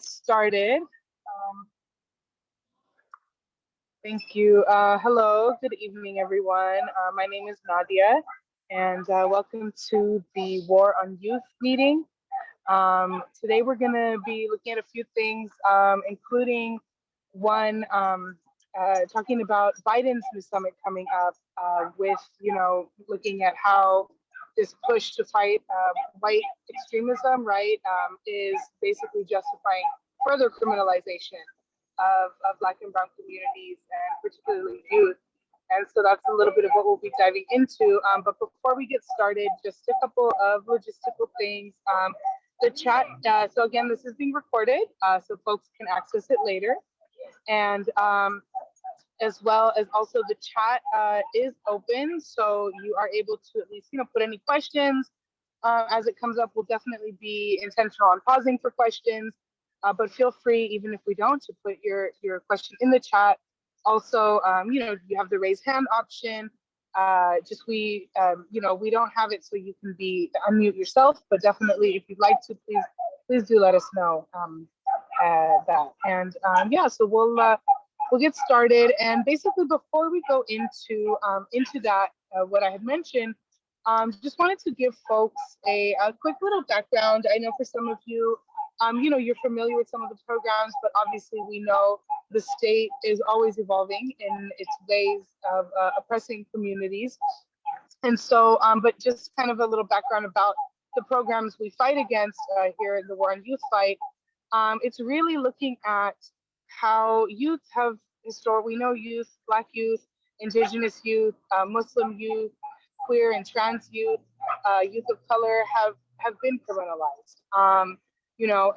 get started. Thank you. Hello, good evening, everyone. My name is Nadia, and welcome to the War on Youth meeting. Today, we're going to be looking at a few things, including one, talking about Biden's new summit coming up with, looking at how this push to fight white extremism, right, is basically justifying further criminalization of Black and Brown communities and particularly youth. And so that's a little bit of what we'll be diving into. But before we get started, just a couple of logistical things. The chat, so again, this is being recorded, so folks can access it later. And as well as also the chat is open, so you are able to at least, put any questions as it comes up. We'll definitely be intentional on pausing for questions, but feel free, even if we don't, to put your question in the chat. Also, you have the raise hand option. We don't have it so you can unmute yourself, but definitely if you'd like to, please do let us know that. And so we'll get started. And basically, before we go into that, what I had mentioned, just wanted to give folks a quick little background. I know for some of you, you're familiar with some of the programs, but obviously we know the state is always evolving in its ways of oppressing communities. And so, but just kind of a little background about the programs we fight against here in the War on Youth fight. It's really looking at how youth have we know youth, Black youth, Indigenous youth, Muslim youth, queer and trans youth, youth of color have been criminalized.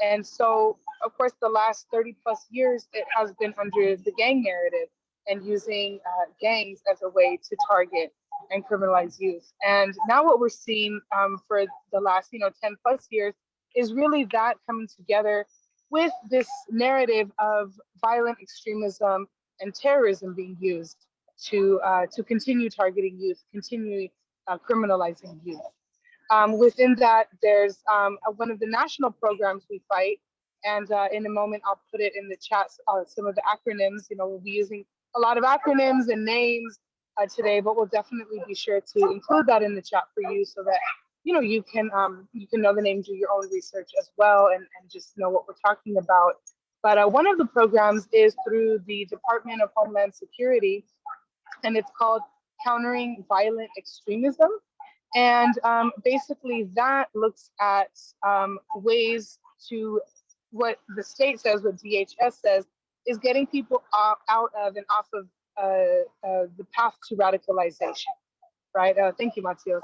And so, of course, the last 30 plus years, it has been under the gang narrative and using gangs as a way to target and criminalize youth. And now what we're seeing for the last, 10 plus years is really that coming together with this narrative of violent extremism and terrorism being used to continue targeting youth, continue criminalizing youth. Within that, there's one of the national programs we fight, and in a moment I'll put it in the chat, some of the acronyms. We'll be using a lot of acronyms and names today, but we'll definitely be sure to include that in the chat for you so that you can know the names, do your own research as well, and just know what we're talking about. But one of the programs is through the Department of Homeland Security, and it's called Countering Violent Extremism. And basically that looks at ways to, what the state says, what DHS says, is getting people out of and off of the path to radicalization, right? Thank you, Matios.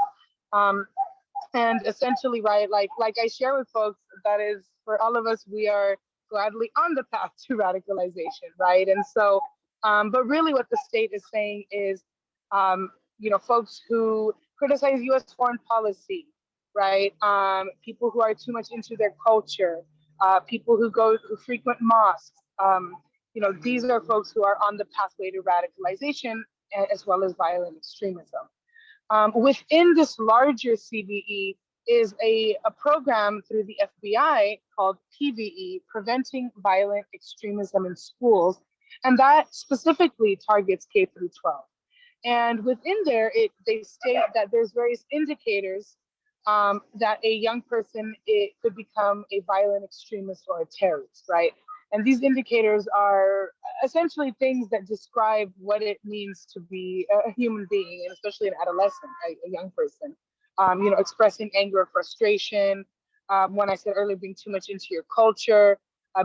And essentially, right, like I share with folks, that is, for all of us, we are gladly on the path to radicalization, right? And so, but really what the state is saying is, folks who criticize U.S. foreign policy, right? People who are too much into their culture, people who frequent mosques. These are folks who are on the pathway to radicalization as well as violent extremism. Within this larger CVE is a program through the FBI called PVE, Preventing Violent Extremism in Schools, and that specifically targets K through 12. And within there, they state that there's various indicators that a young person could become a violent extremist or a terrorist, right? And these indicators are essentially things that describe what it means to be a human being, and especially an adolescent, a young person. Expressing anger or frustration. When I said earlier, being too much into your culture,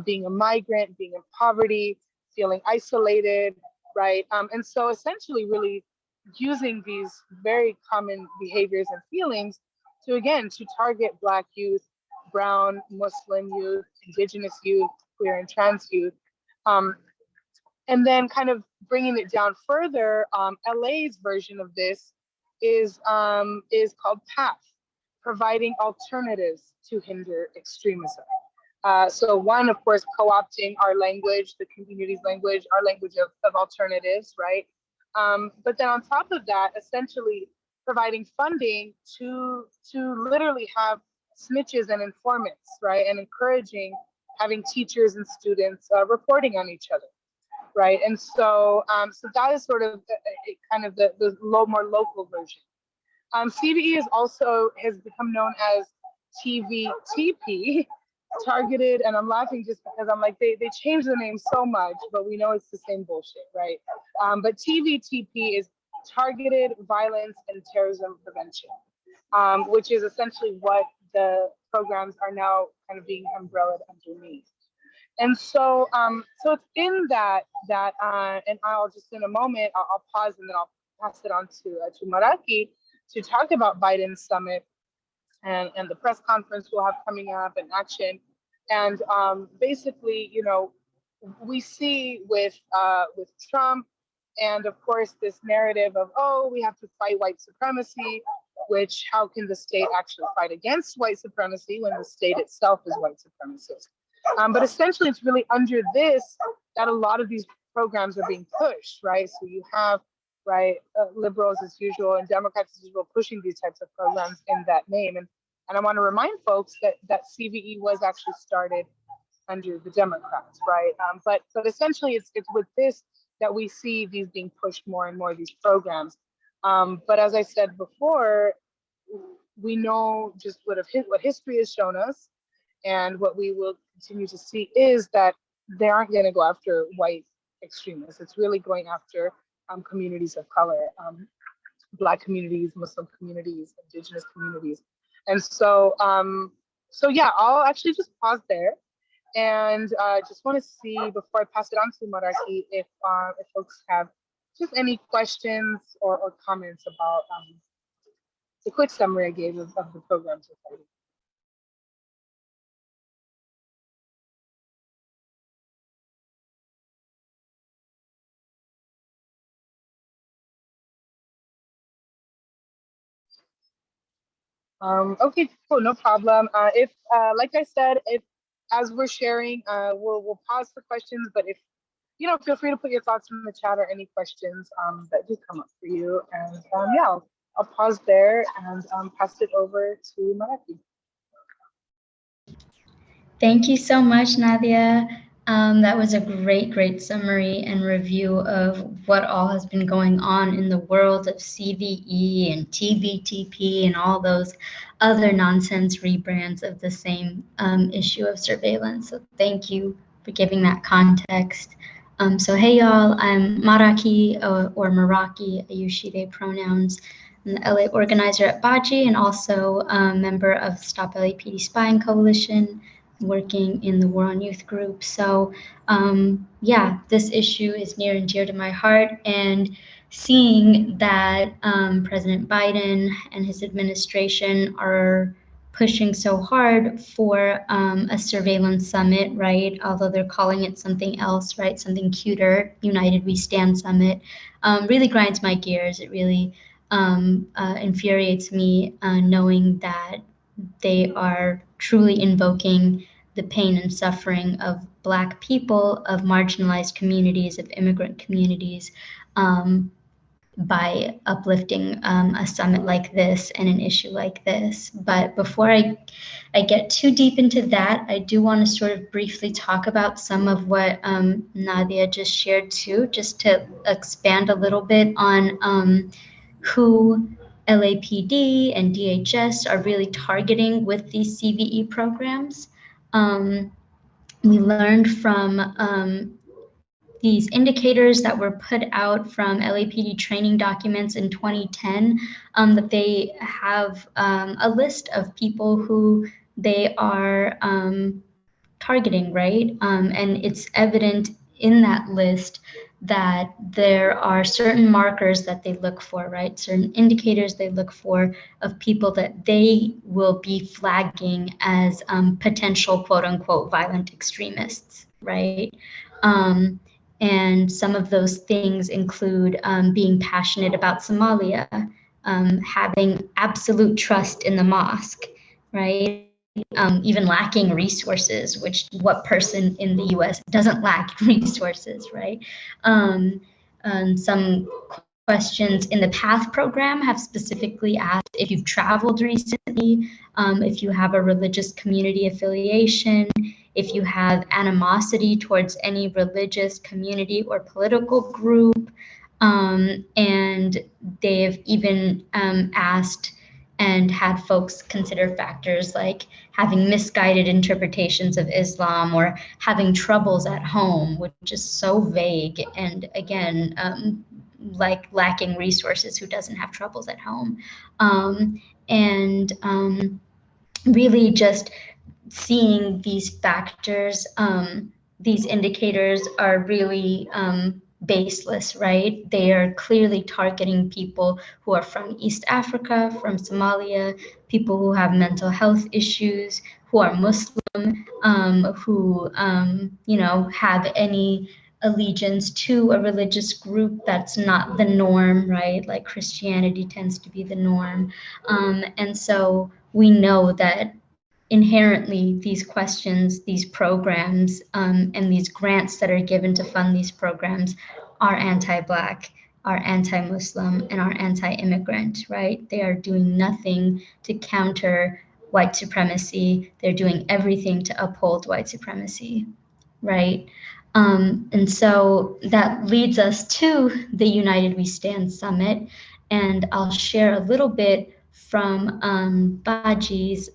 being a migrant, being in poverty, feeling isolated, right? And so essentially really using these very common behaviors and feelings to target Black youth, Brown, Muslim youth, Indigenous youth, queer and trans youth. And then kind of bringing it down further, LA's version of this is called PATH, Providing Alternatives to Hinder Extremism. So one, of course, co-opting our language, the community's language, our language of alternatives, right? But then on top of that, essentially providing funding to literally have snitches and informants, right? And encouraging having teachers and students reporting on each other, right? And so, so that is sort of kind of the more local version. CVE is also has become known as TVTP, targeted, and I'm laughing just because I'm like, they changed the name so much, but we know it's the same bullshit, right? But TVTP is Targeted Violence and Terrorism Prevention, which is essentially what the programs are now kind of being umbrellaed underneath. And so, so it's in and I'll just in a moment, I'll pause and then I'll pass it on to Maraky to talk about Biden's summit and the press conference we'll have coming up and action. And basically, you know, we see with Trump and of course this narrative of, oh, we have to fight white supremacy, which how can the state actually fight against white supremacy when the state itself is white supremacist? But essentially, it's really under this that a lot of these programs are being pushed, right? So you have, right, liberals as usual and Democrats as usual pushing these types of programs in that name. And I want to remind folks that CVE was actually started under the Democrats, right? But essentially, it's with this that we see these being pushed more and more, these programs. But as I said before, we know just what history has shown us, and what we will continue to see is that they aren't going to go after white extremists. It's really going after communities of color, Black communities, Muslim communities, Indigenous communities. And so, so yeah, I'll actually just pause there. And just want to see before I pass it on to Maraky if folks have just any questions or comments about the quick summary I gave of the program so far. Okay, cool, no problem. If, like I said, if as we're sharing, we'll pause for questions, but if, you know, feel free to put your thoughts in the chat or any questions that do come up for you. And yeah, I'll pause there and pass it over to Maraky. Thank you so much, Nadia. That was a great summary and review of what all has been going on in the world of CVE and TVTP and all those other nonsense rebrands of the same issue of surveillance. So thank you for giving that context. So hey y'all, I'm Maraky or Maraky, I use she, they pronouns. I'm the LA organizer at BAJI and also a member of Stop LAPD Spying Coalition, working in the War on Youth group. So yeah, this issue is near and dear to my heart, and seeing that President Biden and his administration are pushing so hard for a surveillance summit, right? Although they're calling it something else, right? Something cuter, United We Stand Summit, really grinds my gears. It really infuriates me knowing that they are truly invoking the pain and suffering of Black people, of marginalized communities, of immigrant communities, by uplifting a summit like this and an issue like this. But before I get too deep into that, I do want to sort of briefly talk about some of what Nadia just shared too, just to expand a little bit on who LAPD and DHS are really targeting with these CVE programs. We learned from these indicators that were put out from LAPD training documents in 2010 that they have a list of people who they are targeting, right? And it's evident in that list that there are certain markers that they look for, right? Certain indicators they look for of people that they will be flagging as potential quote unquote violent extremists, right? And some of those things include being passionate about Somalia, having absolute trust in the mosque, right? Even lacking resources, which what person in the US doesn't lack resources, right? Some questions in the PATH program have specifically asked if you've traveled recently, if you have a religious community affiliation, if you have animosity towards any religious community or political group. And they've even asked and had folks consider factors like having misguided interpretations of Islam or having troubles at home, which is so vague, and again, like lacking resources, who doesn't have troubles at home. And really just seeing these factors, these indicators are really baseless, right? They are clearly targeting people who are from East Africa, from Somalia, people who have mental health issues, who are Muslim, who, have any allegiance to a religious group that's not the norm, right? Like Christianity tends to be the norm. And so we know that inherently these questions, these programs, and these grants that are given to fund these programs are anti-Black, are anti-Muslim, and are anti-immigrant, right? They are doing nothing to counter white supremacy. They're doing everything to uphold white supremacy, right? And so that leads us to the United We Stand Summit. And I'll share a little bit from BAJI's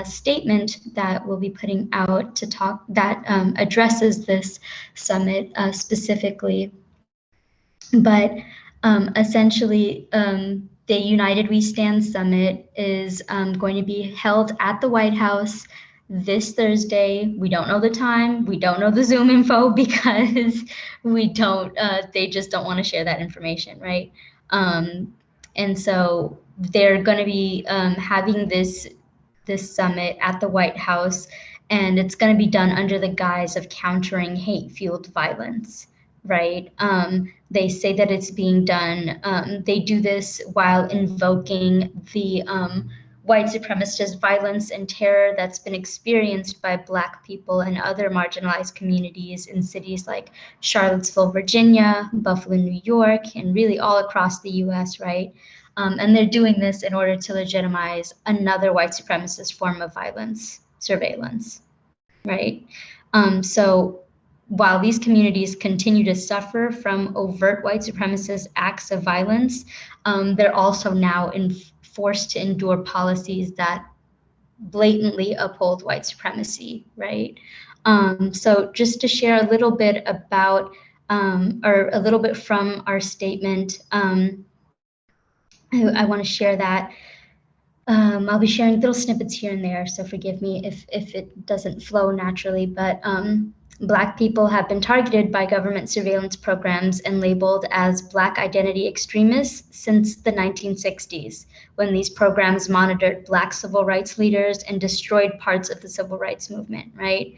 statement that we'll be putting out to talk that addresses this summit specifically. But essentially, the United We Stand Summit is going to be held at the White House this Thursday. We don't know the time. We don't know the Zoom info because we don't, they just don't want to share that information, right? And so they're going to be having this summit at the White House, and it's going to be done under the guise of countering hate-fueled violence, right? They say that it's being done, they do this while invoking the white supremacist violence and terror that's been experienced by Black people and other marginalized communities in cities like Charlottesville, Virginia, Buffalo, New York, and really all across the US, right? And they're doing this in order to legitimize another white supremacist form of violence, surveillance, right? So while these communities continue to suffer from overt white supremacist acts of violence, they're also now forced to endure policies that blatantly uphold white supremacy, right? So just to share a little bit about, or a little bit from our statement, I want to share that. I'll be sharing little snippets here and there, so forgive me if it doesn't flow naturally, but Black people have been targeted by government surveillance programs and labeled as Black identity extremists since the 1960s, when these programs monitored Black civil rights leaders and destroyed parts of the civil rights movement, right?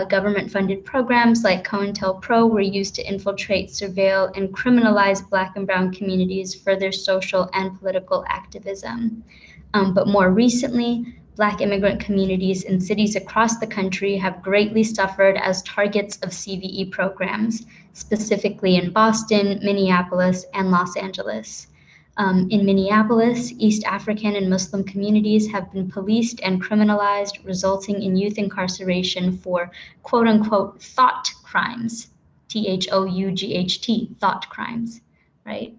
Government-funded programs like COINTELPRO were used to infiltrate, surveil, and criminalize Black and Brown communities for their social and political activism. But more recently, Black immigrant communities in cities across the country have greatly suffered as targets of CVE programs, specifically in Boston, Minneapolis, and Los Angeles. In Minneapolis, East African and Muslim communities have been policed and criminalized, resulting in youth incarceration for quote unquote thought crimes, THOUGHT, thought crimes, right?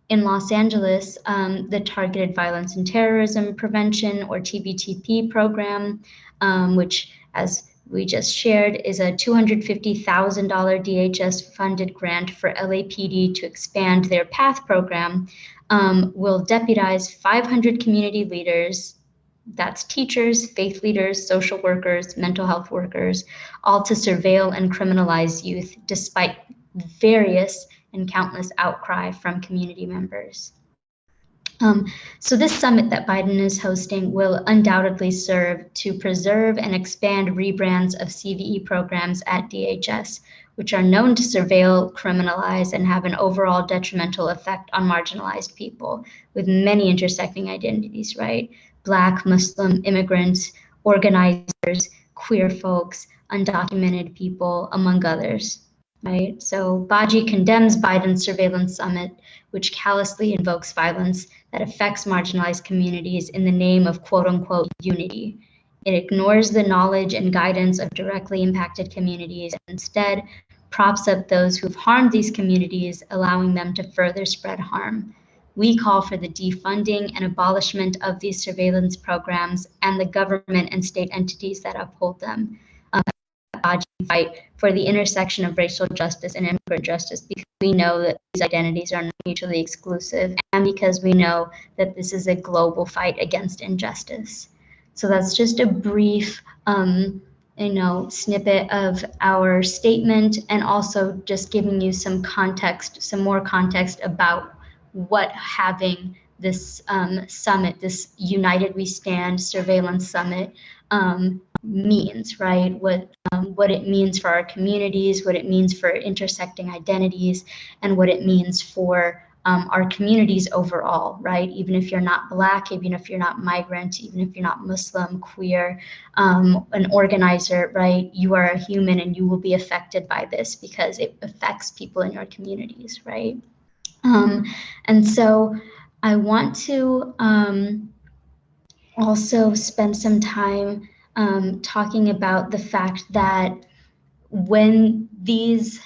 In Los Angeles, the Targeted Violence and Terrorism Prevention, or TVTP program, which, as we just shared, is a $250,000 DHS-funded grant for LAPD to expand their PATH program, will deputize 500 community leaders, that's teachers, faith leaders, social workers, mental health workers, all to surveil and criminalize youth despite various and countless outcry from community members. So this summit that Biden is hosting will undoubtedly serve to preserve and expand rebrands of CVE programs at DHS, which are known to surveil, criminalize, and have an overall detrimental effect on marginalized people with many intersecting identities, right? Black, Muslim, immigrants, organizers, queer folks, undocumented people, among others. Right? So BAJI condemns Biden's surveillance summit, which callously invokes violence that affects marginalized communities in the name of quote unquote unity. It ignores the knowledge and guidance of directly impacted communities and instead props up those who've harmed these communities, allowing them to further spread harm. We call for the defunding and abolishment of these surveillance programs and the government and state entities that uphold them. BAJI fight for the intersection of racial justice and immigrant justice because we know that these identities are not mutually exclusive and because we know that this is a global fight against injustice. So that's just a brief snippet of our statement, and also just giving you some context, some more context about what having this summit, this United We Stand surveillance summit means, right? What it means for our communities, what it means for intersecting identities, and what it means for our communities overall, right? Even if you're not Black, even if you're not migrant, even if you're not Muslim, queer, an organizer, right? You are a human and you will be affected by this because it affects people in your communities, right? And so I want to also spend some time talking about the fact that when these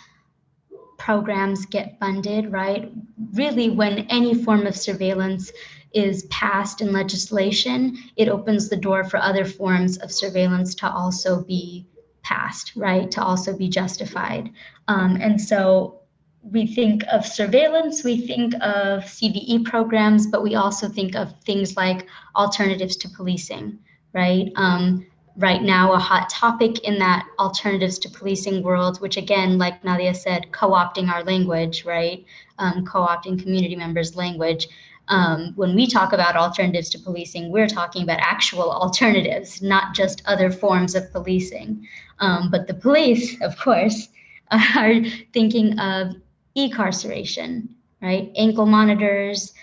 programs get funded, right, really when any form of surveillance is passed in legislation, it opens the door for other forms of surveillance to also be passed, right, to also be justified. And so we think of surveillance, we think of CVE programs, but we also think of things like alternatives to policing, right? Right now, a hot topic in that alternatives to policing world, which again, like Nadia said, co-opting our language, right? Co-opting community members' language. When we talk about alternatives to policing, we're talking about actual alternatives, not just other forms of policing. But the police, of course, are thinking of e-carceration, right? Ankle monitors,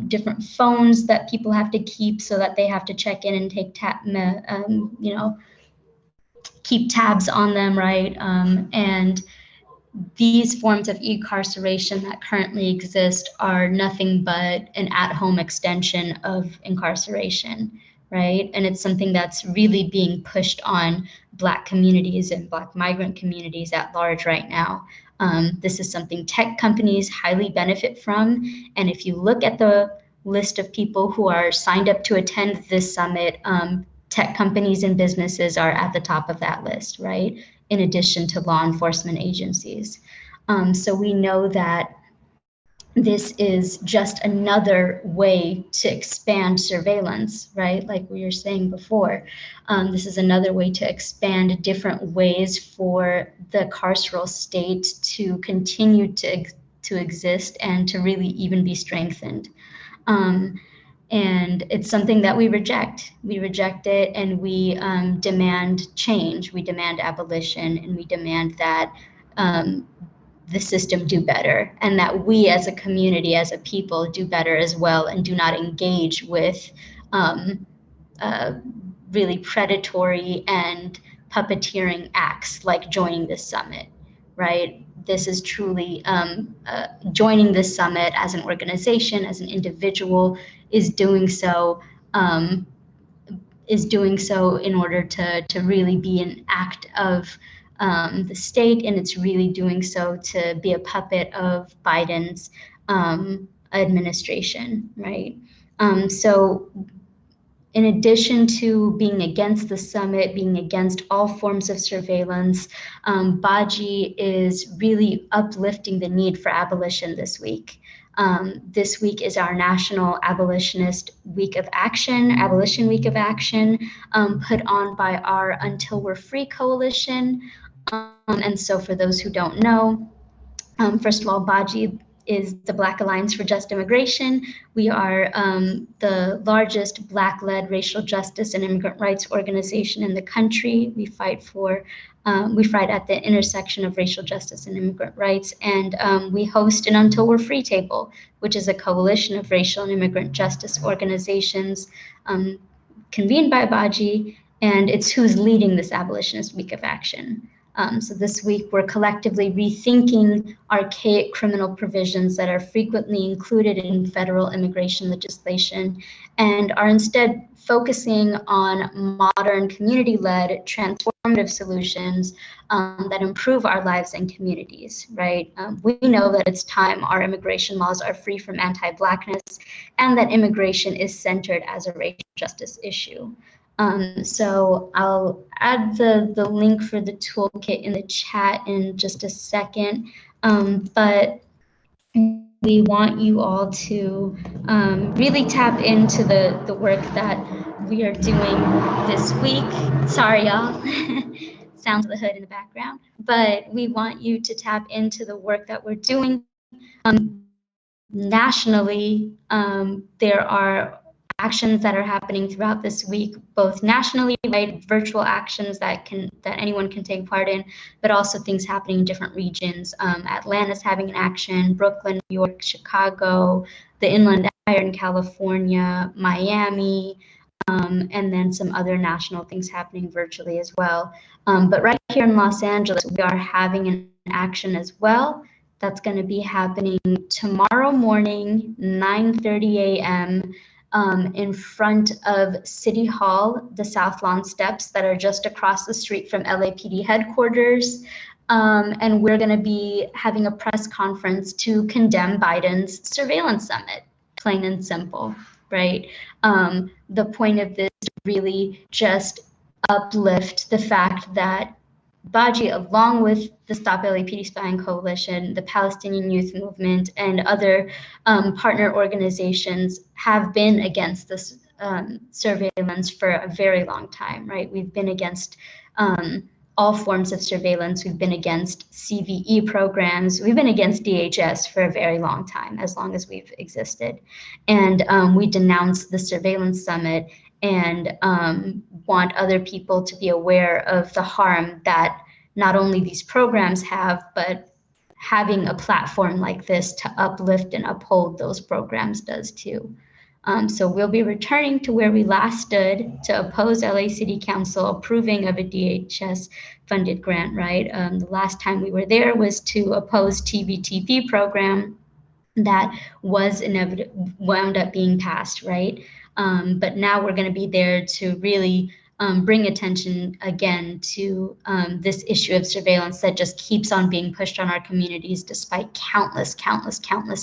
different phones that people have to keep so that they have to check in and take keep tabs on them, right? And these forms of incarceration that currently exist are nothing but an at-home extension of incarceration, right? And it's something that's really being pushed on Black communities and Black migrant communities at large right now. This is something tech companies highly benefit from. And if you look at the list of people who are signed up to attend this summit, tech companies and businesses are at the top of that list, right? In addition to law enforcement agencies. So we know that this is just another way to expand surveillance, right? Like we were saying before, this is another way to expand different ways for the carceral state to continue to exist and to really even be strengthened. And it's something that we reject. We reject it, and we demand change. We demand abolition, and we demand that the system do better, and that we as a community, as a people, do better as well, and do not engage with really predatory and puppeteering acts like joining this summit, right? This is truly joining this summit as an organization, as an individual, is doing so in order to really be an act of the state, and it's really doing so to be a puppet of Biden's administration, right? So in addition to being against the summit, being against all forms of surveillance, BAJI is really uplifting the need for abolition this week. This week is our National Abolitionist Week of Action, Abolition Week of Action, put on by our Until We're Free coalition. And so for those who don't know, first of all, BAJI is the Black Alliance for Just Immigration. We are the largest Black-led racial justice and immigrant rights organization in the country. We fight at the intersection of racial justice and immigrant rights, and we host an Until We're Free table, which is a coalition of racial and immigrant justice organizations convened by BAJI, and it's who's leading this Abolitionist Week of Action. So this week, we're collectively rethinking archaic criminal provisions that are frequently included in federal immigration legislation and are instead focusing on modern community-led transformative solutions that improve our lives and communities, right? We know that it's time our immigration laws are free from anti-Blackness and that immigration is centered as a racial justice issue. So I'll add the link for the toolkit in the chat in just a second, but we want you all to really tap into the work that we are doing this week. Sorry, y'all. Sounds of the hood in the background. But we want you to tap into the work that we're doing. Nationally, there are actions that are happening throughout this week, both nationally, right, virtual actions that anyone can take part in, but also things happening in different regions. Atlanta's having an action, Brooklyn, New York, Chicago, the Inland Empire in California, Miami, and then some other national things happening virtually as well. But right here in Los Angeles, we are having an action as well. That's going to be happening tomorrow morning, 9:30 a.m. In front of City Hall, the South Lawn steps that are just across the street from LAPD headquarters. And we're going to be having a press conference to condemn Biden's surveillance summit, plain and simple, right? The point of this is really just uplift the fact that BAJI, along with the Stop LAPD Spying Coalition, the Palestinian Youth Movement, and other partner organizations have been against this surveillance for a very long time, right? We've been against all forms of surveillance. We've been against CVE programs. We've been against DHS for a very long time, as long as we've existed. And we denounced the surveillance summit and want other people to be aware of the harm that not only these programs have, but having a platform like this to uplift and uphold those programs does too. So we'll be returning to where we last stood to oppose LA City Council approving of a DHS funded grant, right? The last time we were there was to oppose TVTP program that was wound up being passed, right? But now we're going to be there to really bring attention again to this issue of surveillance that just keeps on being pushed on our communities despite countless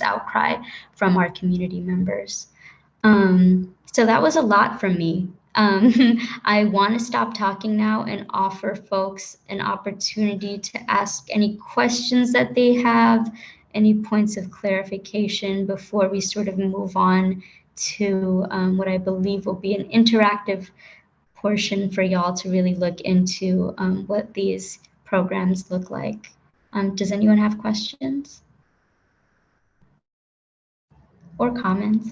outcry from our community members. So that was a lot from me. I want to stop talking now and offer folks an opportunity to ask any questions that they have, any points of clarification before we sort of move on to what I believe will be an interactive portion for y'all to really look into what these programs look like. Does anyone have questions or comments?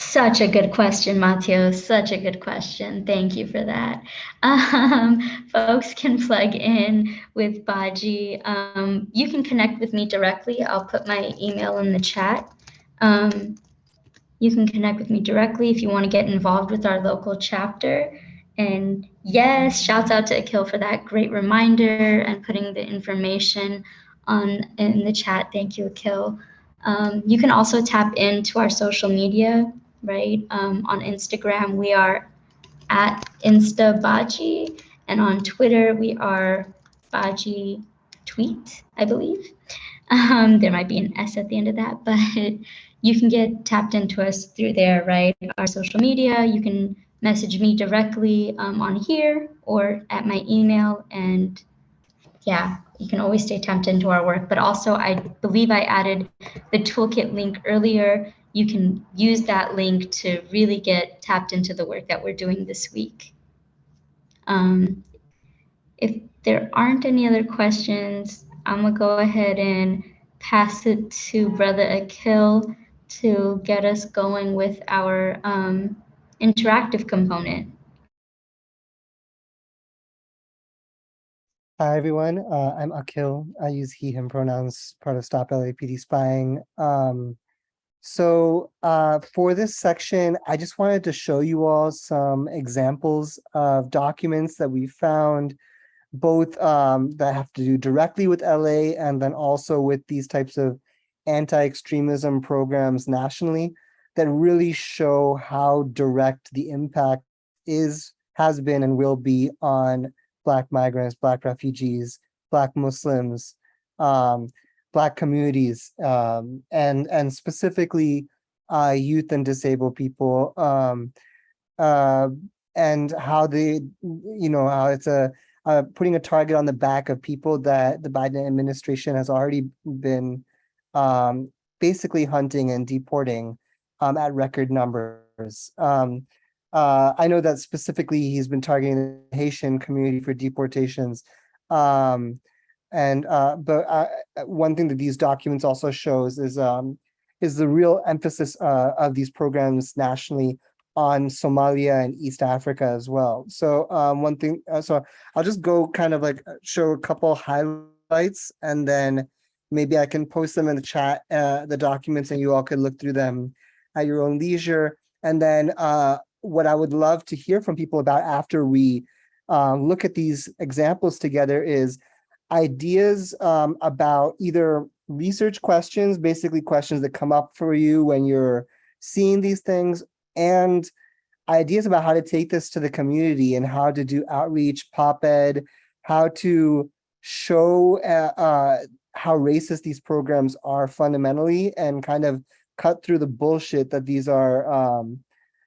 Such a good question, Matteo. Such a good question. Thank you for that. Folks can plug in with BAJI. You can connect with me directly. I'll put my email in the chat. You can connect with me directly if you want to get involved with our local chapter. And yes, shouts out to Akil for that great reminder and putting the information in the chat. Thank you, Akil. You can also tap into our social media, right? On Instagram, we are at InstaBaji, and on Twitter, we are Baji Tweet, I believe. There might be an S at the end of that, but you can get tapped into us through there, right? Our social media, you can message me directly on here or at my email, and yeah, you can always stay tapped into our work. But also, I believe I added the toolkit link earlier. You can use that link to really get tapped into the work that we're doing this week. If there aren't any other questions, I'm gonna go ahead and pass it to Brother Akil to get us going with our interactive component. Hi, everyone. I'm Akhil. I use he, him pronouns, part of Stop LAPD Spying. For this section, I just wanted to show you all some examples of documents that we found, both that have to do directly with LA and then also with these types of anti-extremism programs nationally that really show how direct the impact has been, and will be on Black migrants, Black refugees, Black Muslims, um, Black communities, and specifically youth and disabled people, uh, and how how it's putting a target on the back of people that the Biden administration has already been um, basically hunting and deporting at record numbers. I know that specifically he's been targeting the Haitian community for deportations. Um, but one thing that these documents also shows is the real emphasis of these programs nationally on Somalia and East Africa as well. So I'll just go kind of like show a couple highlights, and then maybe I can post them in the chat, the documents, and you all could look through them at your own leisure. And then what I would love to hear from people about after we look at these examples together is ideas about either research questions, basically questions that come up for you when you're seeing these things, and ideas about how to take this to the community and how to do outreach, pop ed, how to show how racist these programs are fundamentally, and kind of cut through the bullshit that these are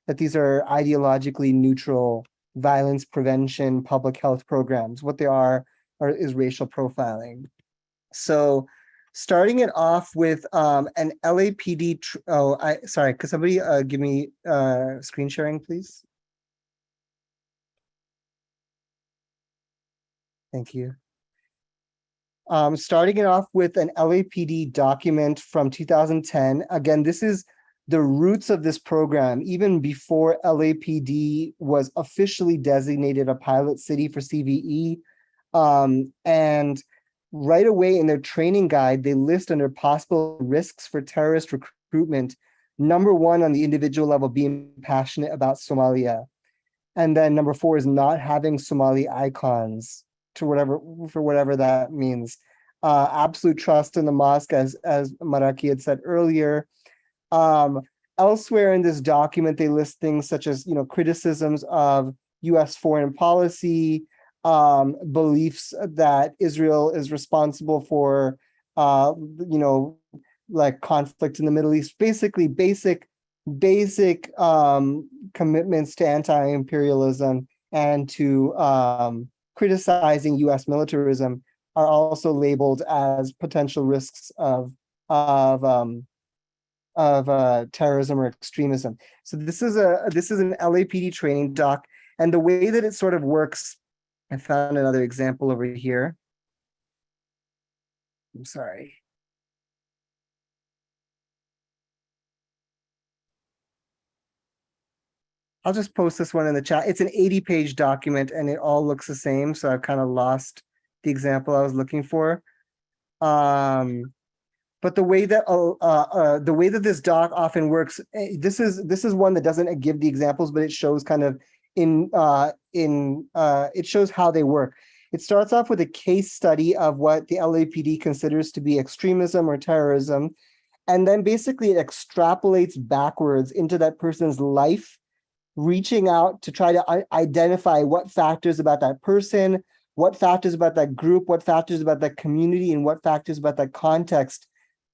ideologically neutral violence prevention public health programs. What they are is racial profiling. So starting it off with an LAPD, sorry, could somebody give me screen sharing, please? Thank you. Starting it off with an LAPD document from 2010. Again, this is the roots of this program, even before LAPD was officially designated a pilot city for CVE. And right away in their training guide, they list under possible risks for terrorist recruitment, number one on the individual level, being passionate about Somalia. And then number four is not having Somali icons for whatever that means. Absolute trust in the mosque, as Maraky had said earlier. Elsewhere in this document, they list things such as, criticisms of US foreign policy, beliefs that Israel is responsible for, like conflict in the Middle East, basically basic commitments to anti-imperialism and to criticizing US militarism are also labeled as potential risks of terrorism or extremism. So this is an LAPD training doc, and the way that it sort of works, I found another example over here. I'm sorry. I'll just post this one in the chat. It's an 80-page document and it all looks the same, so I've kind of lost the example I was looking for. But the way that this doc often works, this is one that doesn't give the examples, but it shows kind of it shows how they work. It starts off with a case study of what the LAPD considers to be extremism or terrorism, and then basically it extrapolates backwards into that person's life, reaching out to try to identify what factors about that person, what factors about that group, what factors about that community, and what factors about that context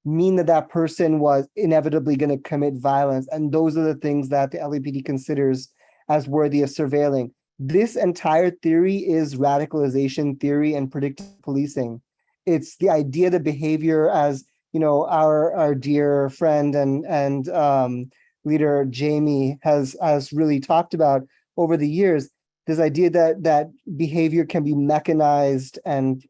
mean that that person was inevitably going to commit violence. And those are the things that the LAPD considers as worthy of surveilling. This entire theory is radicalization theory and predictive policing. It's the idea that behavior, as our dear friend and leader Jamie has really talked about over the years, this idea that behavior can be mechanized and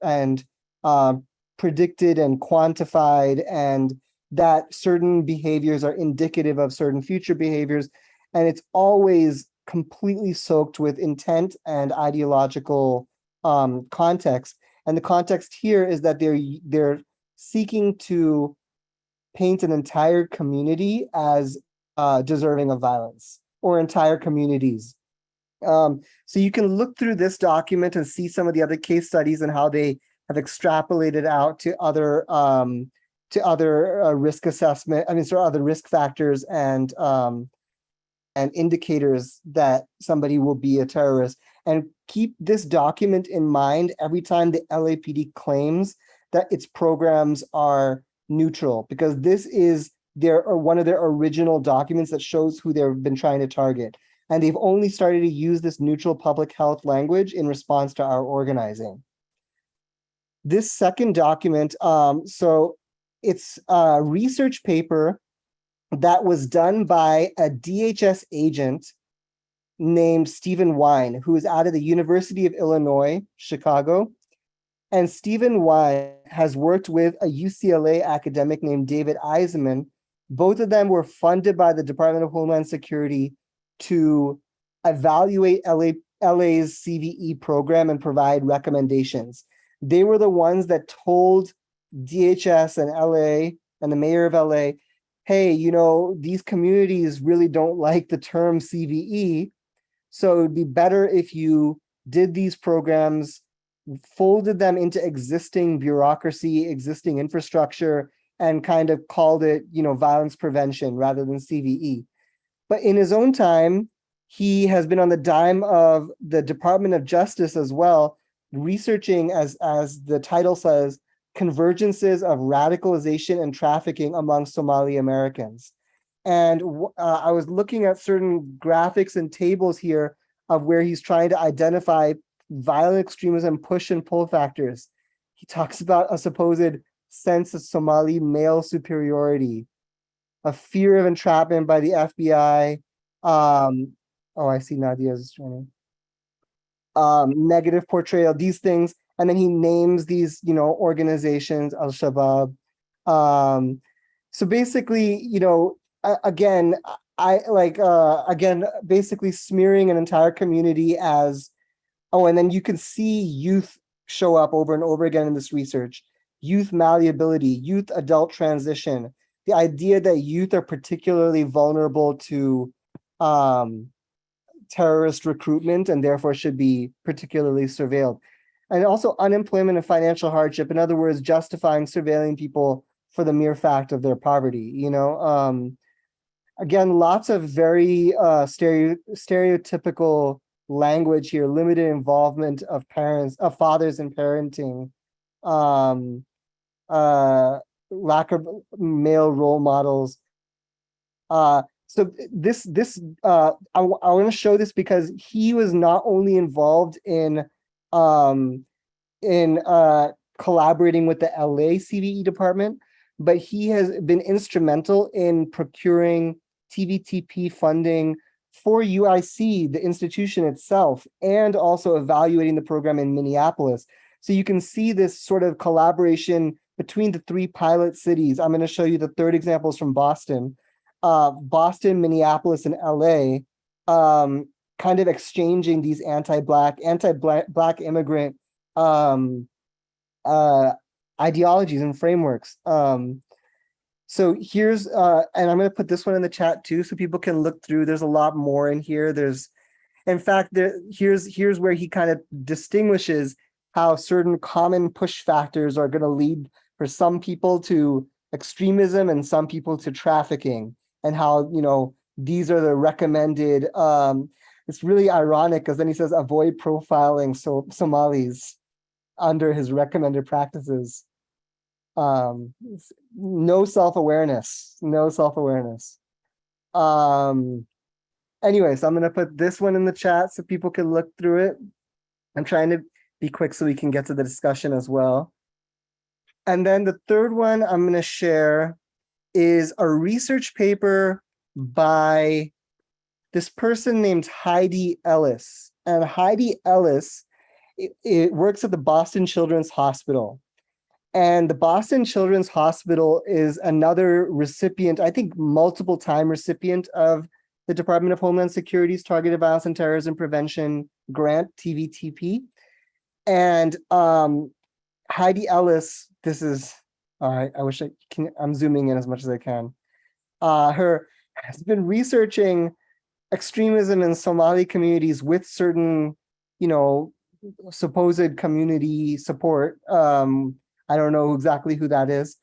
predicted and quantified, and that certain behaviors are indicative of certain future behaviors, and it's always completely soaked with intent and ideological context. And the context here is that they're seeking to paint an entire community as deserving of violence, or entire communities. So you can look through this document and see some of the other case studies and how they have extrapolated out to other risk assessment. I mean, sort of other risk factors and indicators that somebody will be a terrorist. And keep this document in mind every time the LAPD claims that its programs are neutral, because this is one of their original documents that shows who they've been trying to target. And they've only started to use this neutral public health language in response to our organizing. This second document, so it's a research paper that was done by a DHS agent named Stephen Wine, who is out of the University of Illinois, Chicago. And Stephen Wine has worked with a UCLA academic named David Eisenman. Both of them were funded by the Department of Homeland Security to evaluate LA's CVE program and provide recommendations. They were the ones that told DHS and LA and the mayor of LA, hey, you know, these communities really don't like the term CVE, so it'd be better if you did these programs, folded them into existing bureaucracy, existing infrastructure, and kind of called it, you know, violence prevention rather than CVE. But in his own time, he has been on the dime of the Department of Justice as well, researching, as the title says, convergences of radicalization and trafficking among Somali Americans. And I was looking at certain graphics and tables here of where he's trying to identify violent extremism push and pull factors. He talks about a supposed sense of Somali male superiority, a fear of entrapment by the FBI. Oh, I see Nadia's joining. Negative portrayal, these things. And then he names these, you know, organizations, Al-Shabaab. So basically, you know, again, basically smearing an entire community as, oh, and then you can see youth show up over and over again in this research. Youth malleability, youth adult transition, the idea that youth are particularly vulnerable to terrorist recruitment and therefore should be particularly surveilled. And also unemployment and financial hardship. In other words, justifying surveilling people for the mere fact of their poverty, you know. Again, lots of very stereotypical language here, limited involvement of fathers in parenting, lack of male role models. So I want to show this because he was not only involved in collaborating with the LA CVE department, but he has been instrumental in procuring TVTP funding for UIC, the institution itself, and also evaluating the program in Minneapolis. So you can see this sort of collaboration between the three pilot cities. I'm going to show you the third examples from Boston. Boston, Minneapolis, and LA, kind of exchanging these anti-Black immigrant ideologies and frameworks. So here's, and I'm going to put this one in the chat too, so people can look through. There's a lot more in here. In fact, here's where he kind of distinguishes how certain common push factors are going to lead for some people to extremism and some people to trafficking, and how, you know, these are the recommended. It's really ironic because then he says avoid profiling Somalis under his recommended practices. No self-awareness. Anyways, I'm going to put this one in the chat so people can look through it. I'm trying to be quick so we can get to the discussion as well. And then the third one I'm going to share is a research paper by this person named Heidi Ellis. And Heidi Ellis, it works at the Boston Children's Hospital. And the Boston Children's Hospital is another recipient, I think multiple time recipient of the Department of Homeland Security's Targeted Violence and Terrorism Prevention Grant, TVTP. And Heidi Ellis, this is, I wish I'm zooming in as much as I can. Her has been researching extremism in Somali communities with certain, supposed community support. I don't know exactly who that is.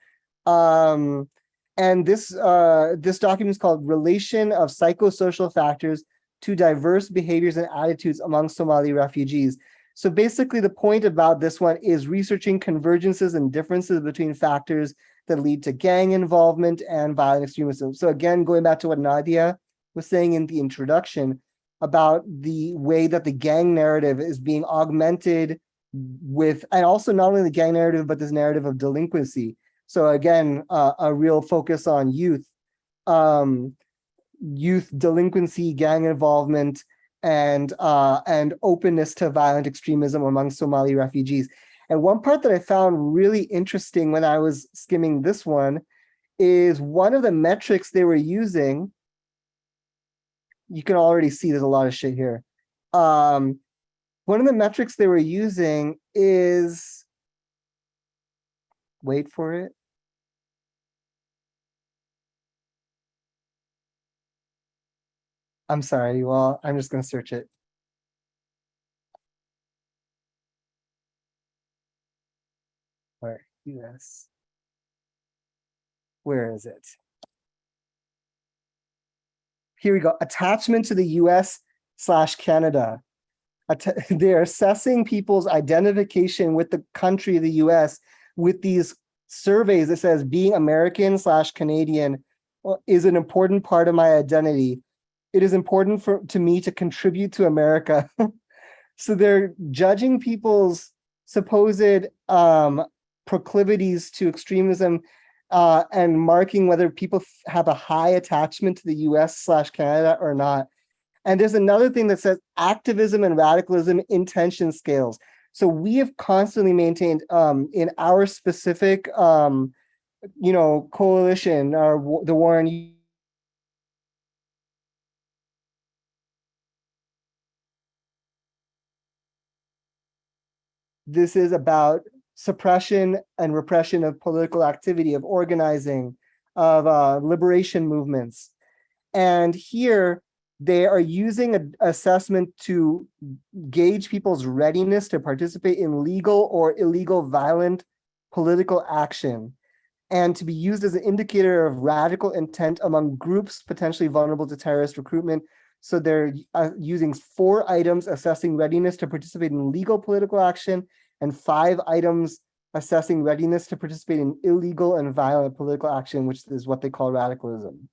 And this document is called Relation of Psychosocial Factors to Diverse Behaviors and Attitudes Among Somali Refugees. So basically the point about this one is researching convergences and differences between factors that lead to gang involvement and violent extremism. So again, going back to what Nadia was saying in the introduction about the way that the gang narrative is being augmented with, and also not only the gang narrative, but this narrative of delinquency. So again, a real focus on youth delinquency, gang involvement, and openness to violent extremism among Somali refugees. And one part that I found really interesting when I was skimming this one is one of the metrics they were using. You can already see there's a lot of shit here. One of the metrics they were using is, wait for it. I'm sorry, well, I'm just going to search it. Where, US. Where is it? Here we go. Attachment to the US/Canada. They're assessing people's identification with the country, the US, with these surveys that says being American/Canadian is an important part of my identity. It is important to me to contribute to America. So they're judging people's supposed proclivities to extremism and marking whether people have a high attachment to the US/Canada or not. And there's another thing that says activism and radicalism intention scales. So we have constantly maintained in our specific, coalition, the war on this is about suppression and repression of political activity, of organizing, of liberation movements. And here they are using an assessment to gauge people's readiness to participate in legal or illegal violent political action, and to be used as an indicator of radical intent among groups potentially vulnerable to terrorist recruitment. So they're using 4 items assessing readiness to participate in legal political action, and 5 items assessing readiness to participate in illegal and violent political action, which is what they call radicalism.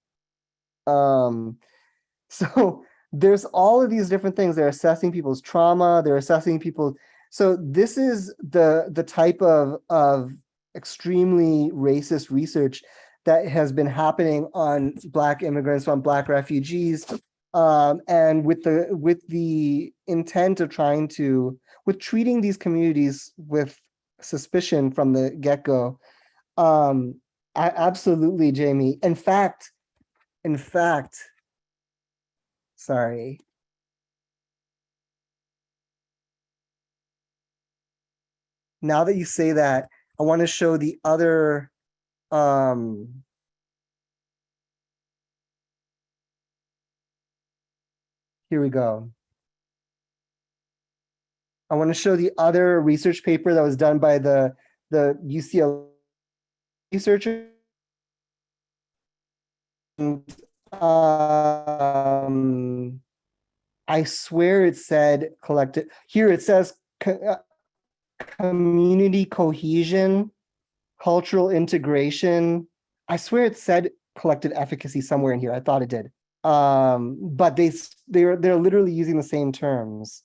So there's all of these different things. They're assessing people's trauma. They're assessing people. So this is the type of extremely racist research that has been happening on Black immigrants, on Black refugees, and with the intent of treating these communities with suspicion from the get-go. Absolutely, Jamie. In fact, sorry. Now that you say that, I want to show the other here we go. I want to show the other research paper that was done by the UCLA researcher. I swear it said collective. Here it says community cohesion, cultural integration. I swear it said collective efficacy somewhere in here. I thought it did. But they're literally using the same terms.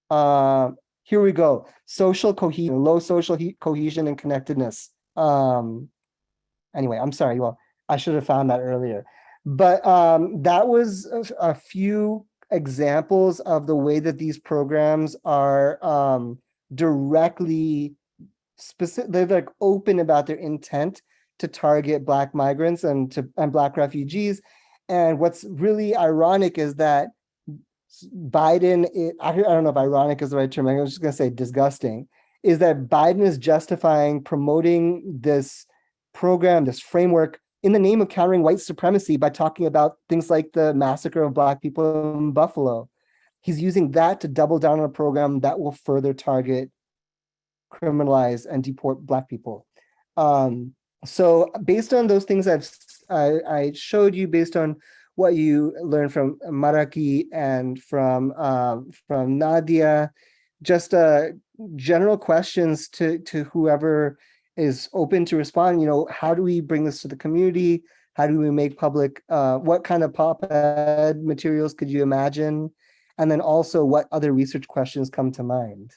Here we go. Social cohesion, low social cohesion and connectedness. Anyway, I'm sorry. Well, I should have found that earlier. But that was a few examples of the way that these programs are directly specific. They're like open about their intent to target Black migrants and Black refugees. And what's really ironic is that Biden, I don't know if ironic is the right term, I was just going to say disgusting, is that Biden is justifying promoting this program, this framework, in the name of countering white supremacy by talking about things like the massacre of Black people in Buffalo. He's using that to double down on a program that will further target, criminalize, and deport Black people. So based on those things I showed you, based on what you learned from Maraky and from Nadia, just general questions to whoever is open to respond. How do we bring this to the community? How do we make public, what kind of op-ed materials could you imagine? And then also, what other research questions come to mind?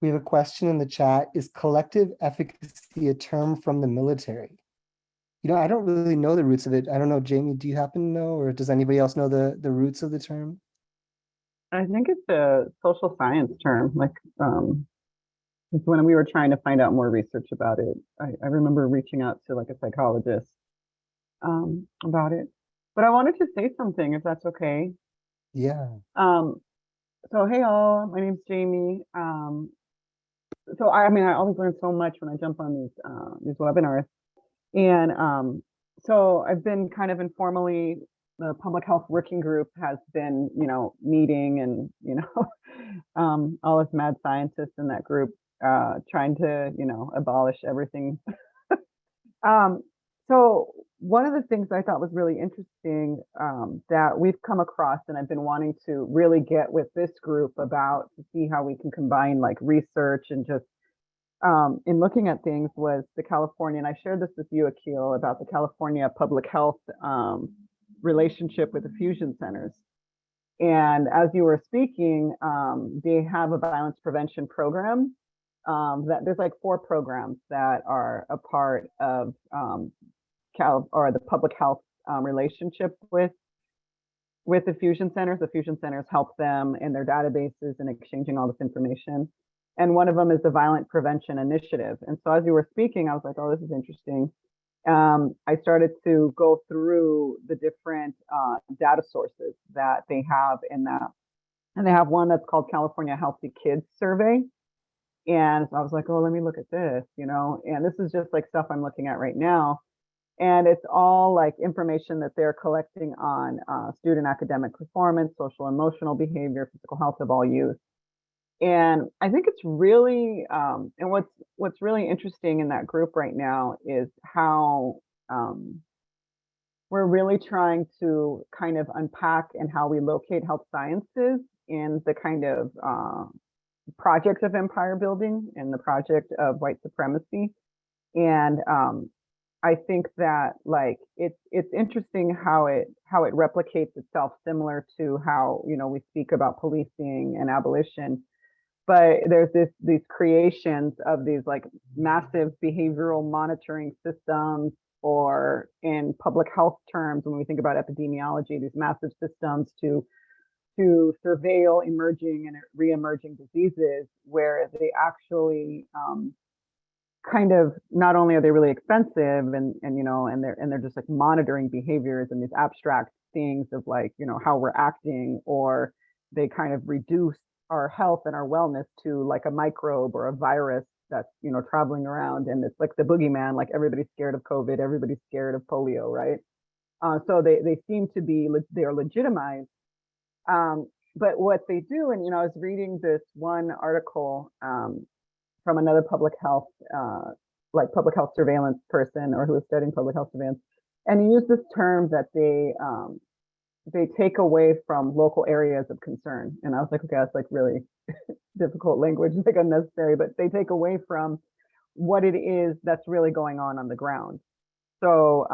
We have a question in the chat. Is collective efficacy a term from the military? I don't really know the roots of it. I don't know, Jamie, do you happen to know, or does anybody else know the roots of the term? I think it's a social science term. Like when we were trying to find out more research about it, I remember reaching out to like a psychologist about it. But I wanted to say something, if that's okay. Yeah. So hey all, my name's Jamie. So I always learn so much when I jump on these webinars. And so I've been kind of informally, the public health working group has been, meeting and, all us mad scientists in that group trying to, abolish everything. So one of the things I thought was really interesting that we've come across, and I've been wanting to really get with this group about to see how we can combine like research and just in looking at things, was the California, and I shared this with you, Akil, about the California public health relationship with the fusion centers. And as you were speaking, they have a violence prevention program that there's like 4 programs that are a part of the public health relationship with the fusion centers. The fusion centers help them in their databases and exchanging all this information. And one of them is the Violent Prevention Initiative. And so as you were speaking, I was like, oh, this is interesting. I started to go through the different data sources that they have in that. And they have one that's called California Healthy Kids Survey. And so I was like, oh, let me look at this, and this is just like stuff I'm looking at right now. And it's all like information that they're collecting on student academic performance, social emotional behavior, physical health of all youth. And I think it's really, and what's really interesting in that group right now is how we're really trying to kind of unpack and how we locate health sciences in the kind of project of empire building and the project of white supremacy. And I think that like it's interesting how it replicates itself, similar to how we speak about policing and abolition. But there's these creations of these like massive behavioral monitoring systems, or in public health terms, when we think about epidemiology, these massive systems to surveil emerging and re-emerging diseases, where they actually kind of, not only are they really expensive and they're just like monitoring behaviors and these abstract things of like how we're acting, or they kind of reduce our health and our wellness to like a microbe or a virus that's traveling around, and it's like the boogeyman, like everybody's scared of COVID, everybody's scared of polio, right? So they seem to be, they are legitimized. But what they do, and I was reading this one article from another public health surveillance person, or who was studying public health surveillance, and he used this term that they take away from local areas of concern. And I was like, okay, that's like really difficult language, like unnecessary, but they take away from what it is that's really going on the ground. So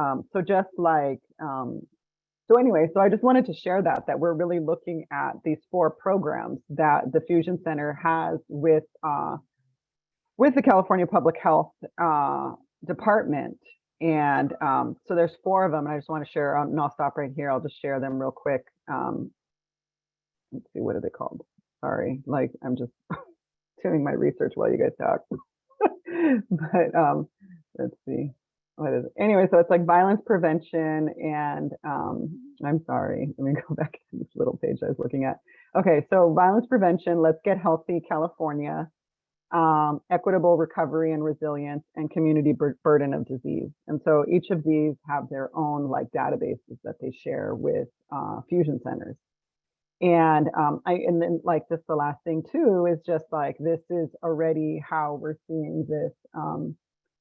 just like, so anyway, so I just wanted to share that we're really looking at these 4 programs that the Fusion Center has with the California Public Health Department. And so there's 4 of them, and I just want to share, and I'll stop right here. I'll just share them real quick. Let's see, what are they called? Sorry, like I'm just doing my research while you guys talk. But let's see, what is it? Anyway, so it's like violence prevention and I'm sorry, let me go back to this little page I was looking at. Okay, so violence prevention, let's get healthy, California, equitable recovery and resilience, and community burden of disease. And so each of these have their own like databases that they share with fusion centers. And and then like just the last thing too is just like this is already how we're seeing this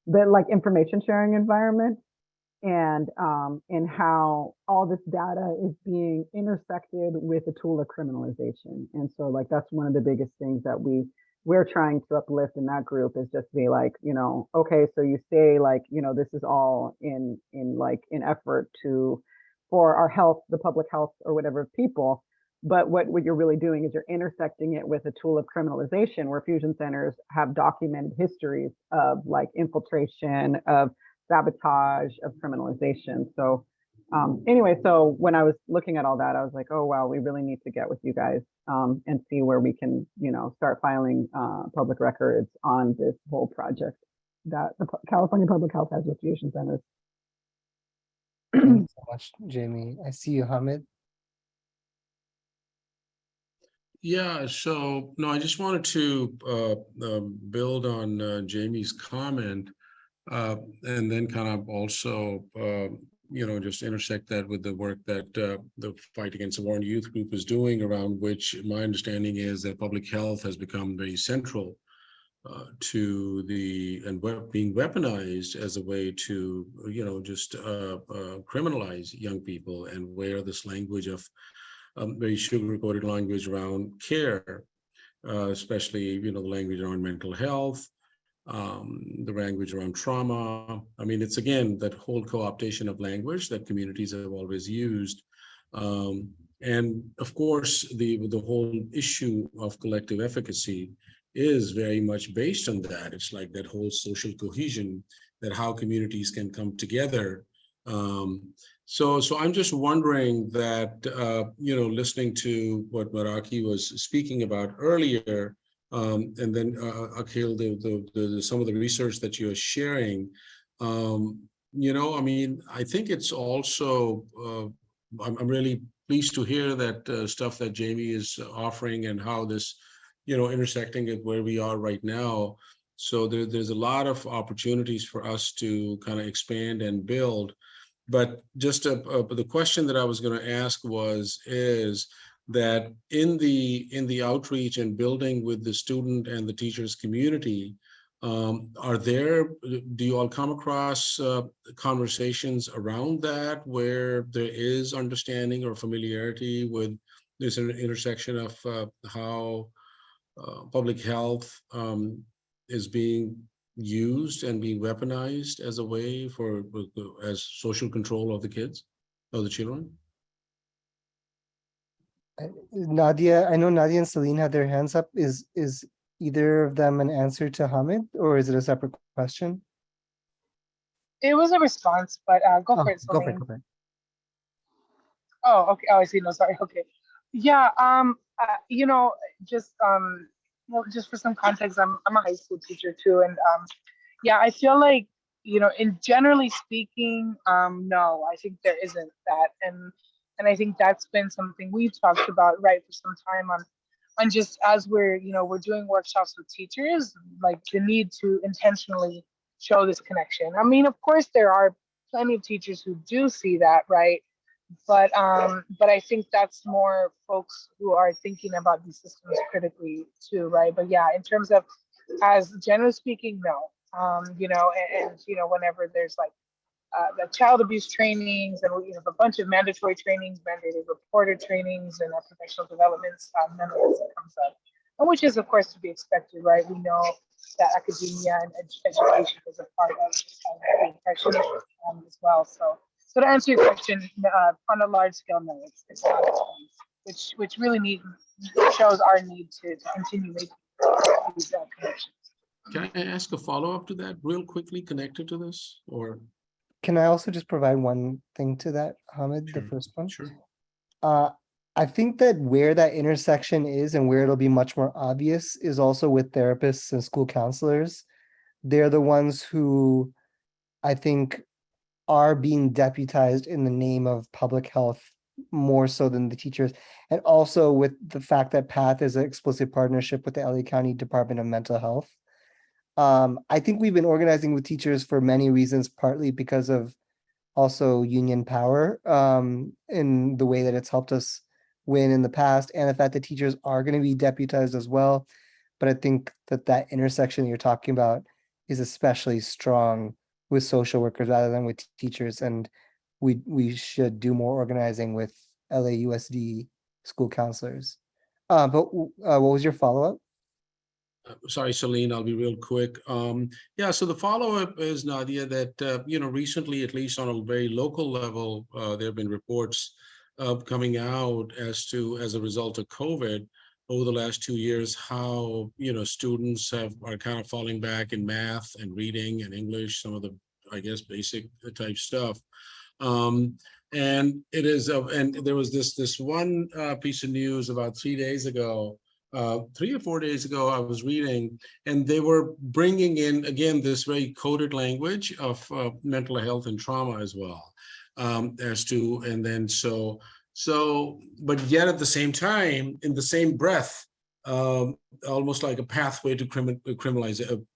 the like information sharing environment, and how all this data is being intersected with a tool of criminalization. And so like that's one of the biggest things that we're trying to uplift in that group, is just be like, you know, okay, so you say like, you know, this is all in effort for our health, the public health or whatever people. But what you're really doing is you're intersecting it with a tool of criminalization, where fusion centers have documented histories of like infiltration, of sabotage, of criminalization. So anyway, so when I was looking at all that, I was like, oh, wow, we really need to get with you guys and see where we can, you know, start filing public records on this whole project that the California Public Health has with fusion centers. Thanks so much, Jamie. I see you, Hamid. Yeah, so no, I just wanted to build on Jamie's comment, and then kind of also, you know, just intersect that with the work that the Fight Against the War on Youth group is doing, around which my understanding is that public health has become very central to being weaponized as a way to, you know, just criminalize young people, and where this language of very sugar-coated language around care, especially, you know, the language around mental health, the language around trauma. I mean, it's again that whole co-optation of language that communities have always used, and of course the whole issue of collective efficacy is very much based on that. It's like that whole social cohesion, that how communities can come together. So I'm just wondering that, you know, listening to what Maraky was speaking about earlier, and then Akhil, some of the research that you're sharing, you know, I mean, I think it's also, I'm really pleased to hear that stuff that Jamie is offering, and how this, you know, intersecting it where we are right now. So there's a lot of opportunities for us to kind of expand and build. But just the question that I was going to ask is that in the outreach and building with the student and the teachers community, do you all come across conversations around that, where there is understanding or familiarity with this intersection of how public health is being used and being weaponized as a way as social control of the kids, of the children? Nadia, I know Nadia and Celine had their hands up. Is either of them an answer to Hamid, or is it a separate question? It was a response, but go for it, Go for Celine. it, go for it. Oh, okay. Oh, I see. No, sorry. Okay. Yeah. You know, just well, just for some context, I'm a high school teacher too, and yeah, I feel like, you know, in generally speaking, no, I think there isn't that, and I think that's been something we've talked about, right, for some time on just as we're, you know, we're doing workshops with teachers, like the need to intentionally show this connection. I mean, of course, there are plenty of teachers who do see that, right? But I think that's more folks who are thinking about these systems critically too, right? But yeah, in terms of, as generally speaking, no. You know, and you know, whenever there's like the child abuse trainings, and we have a bunch of mandatory trainings, mandated reporter trainings, and professional developments, none of this comes up, and which is of course to be expected, right? We know that academia and education is a part of the impression as well. So to answer your question, on a large scale, no, it's not, which really shows our need to continue making these connections. Can I ask a follow-up to that real quickly, connected to this? Or Can I also just provide one thing to that, Hamid, the Sure, first one? sure. I think that where that intersection is and where it'll be much more obvious is also with therapists and school counselors. They're the ones who I think are being deputized in the name of public health more so than the teachers. And also with the fact that PATH is an explicit partnership with the LA County Department of Mental Health. I think we've been organizing with teachers for many reasons, partly because of also union power in the way that it's helped us win in the past, and the fact that teachers are going to be deputized as well. But I think that that intersection you're talking about is especially strong with social workers rather than with teachers, and we should do more organizing with LAUSD school counselors. But what was your follow-up? Sorry, Celine, I'll be real quick. Yeah, so the follow-up is, Nadia, that, recently, at least on a very local level, there have been reports coming out as a result of COVID over the last 2 years, how, students are kind of falling back in math and reading and English, some of the, I guess, basic type stuff. And it is, and there was this one piece of news about 3 days ago, 3 or 4 days ago, I was reading, and they were bringing in, again, this very coded language of mental health and trauma as well, but yet at the same time, in the same breath, almost like a pathway to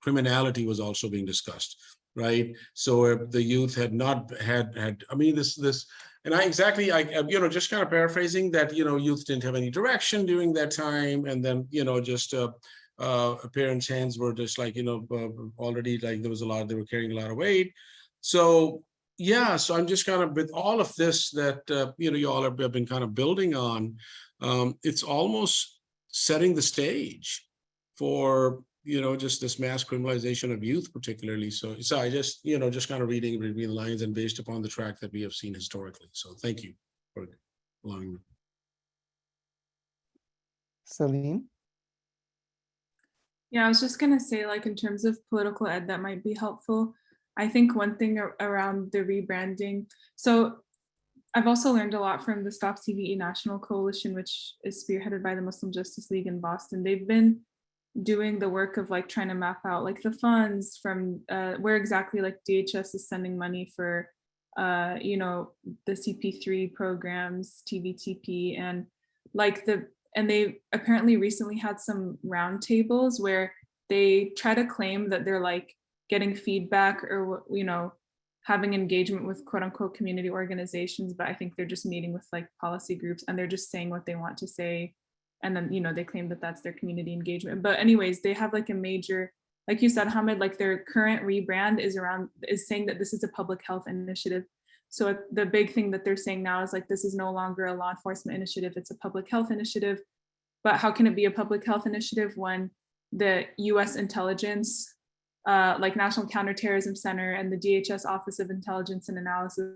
criminality was also being discussed, right? So the youth had not had, I mean, this. And I just kind of paraphrasing that, youth didn't have any direction during that time. And then, just parents' hands were just like, already like there was a lot, they were carrying a lot of weight. So, yeah, so I'm just kind of with all of this that, you all have been kind of building on, it's almost setting the stage for, just this mass criminalization of youth, particularly. So I just, just kind of reading between the lines and based upon the track that we have seen historically. So thank you for allowing me. Celine? Yeah, I was just gonna say, like, in terms of political ed, that might be helpful. I think one thing around the rebranding. So I've also learned a lot from the Stop CVE National Coalition, which is spearheaded by the Muslim Justice League in Boston. They've been doing the work of like trying to map out like the funds from where exactly like DHS is sending money for the CP3 programs, TVTP, and they apparently recently had some roundtables where they try to claim that they're like getting feedback or having engagement with quote unquote community organizations, but I think they're just meeting with like policy groups and they're just saying what they want to say. And then, they claim that that's their community engagement. But anyways, they have like a major, like you said, Hamid, like their current rebrand is saying that this is a public health initiative. So the big thing that they're saying now is like, this is no longer a law enforcement initiative, it's a public health initiative. But how can it be a public health initiative when the US intelligence, like National Counterterrorism Center and the DHS Office of Intelligence and Analysis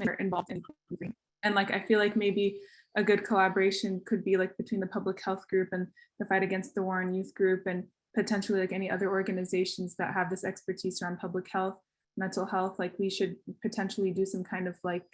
are involved in improving? And like, I feel like maybe a good collaboration could be like between the public health group and the Fight Against the War on Youth group, and potentially like any other organizations that have this expertise around public health, mental health. Like we should potentially do some kind of like,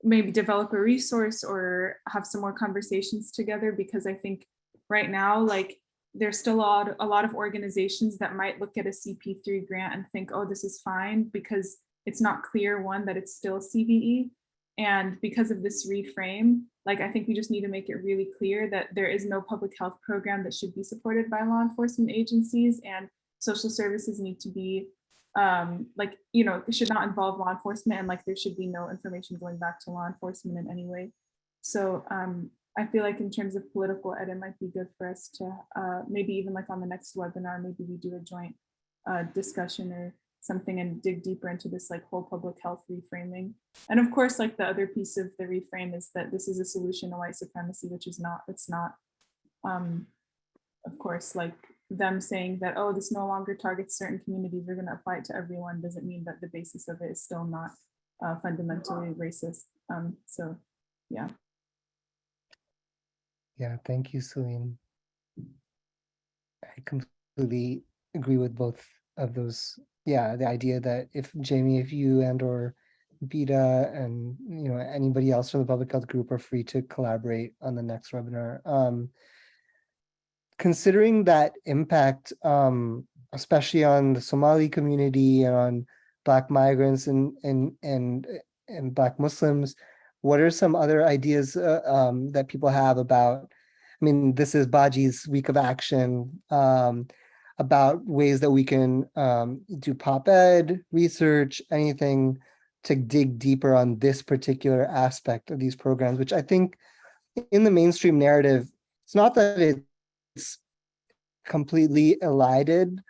maybe develop a resource or have some more conversations together, because I think right now, like there's still a lot of organizations that might look at a CP3 grant and think, oh, this is fine, because it's not clear, one, that it's still CVE. And because of this reframe, like I think we just need to make it really clear that there is no public health program that should be supported by law enforcement agencies, and social services need to be it should not involve law enforcement, and like there should be no information going back to law enforcement in any way. So I feel like in terms of political ed, it might be good for us to maybe even like on the next webinar, maybe we do a joint discussion or something and dig deeper into this like whole public health reframing. And of course, like the other piece of the reframe is that this is a solution to white supremacy, which is not, it's not, of course, like them saying that, oh, this no longer targets certain communities, we're going to apply it to everyone, doesn't mean that the basis of it is still not fundamentally racist. So yeah. Yeah, thank you, Celine. I completely agree with both those, yeah, the idea that if Jamie, if you and or Beta and anybody else from the public health group are free to collaborate on the next webinar. Considering that impact, especially on the Somali community and on Black migrants and Black Muslims, what are some other ideas that people have about? I mean, this is BAJI's Week of Action, about ways that we can do pop-ed, research, anything to dig deeper on this particular aspect of these programs, which I think in the mainstream narrative, it's not that it's completely elided,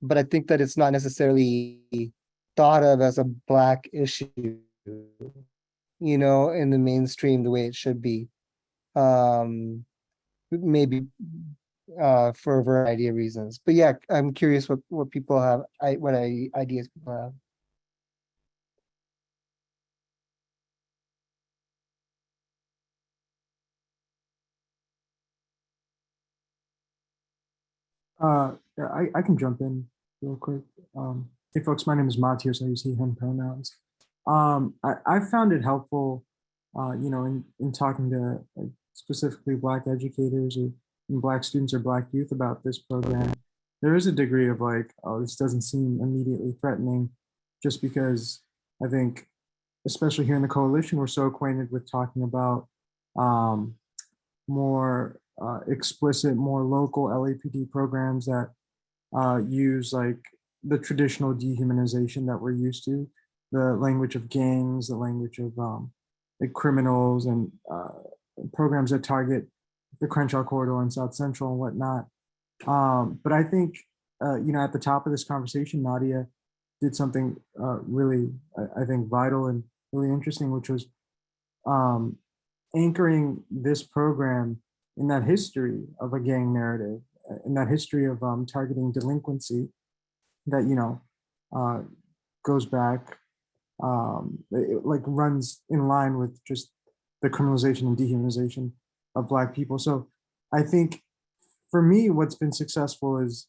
but I think that it's not necessarily thought of as a Black issue, in the mainstream the way it should be. Maybe for a variety of reasons. But yeah, I'm curious what people have, what ideas people have. Yeah, I can jump in real quick. Hey folks, my name is Matthias. I use he, him pronouns. I found it helpful, in talking to specifically Black educators or Black students or Black youth about this program. There is a degree of like, oh, this doesn't seem immediately threatening, just because I think, especially here in the coalition, we're so acquainted with talking about more explicit, more local LAPD programs that use like the traditional dehumanization that we're used to, the language of gangs, the language of like criminals, and programs that target the Crenshaw corridor in South Central and whatnot. But I think, at the top of this conversation, Nadia did something really, I think, vital and really interesting, which was anchoring this program in that history of a gang narrative, in that history of targeting delinquency that, goes back, it like runs in line with just the criminalization and dehumanization of Black people. So I think for me, what's been successful is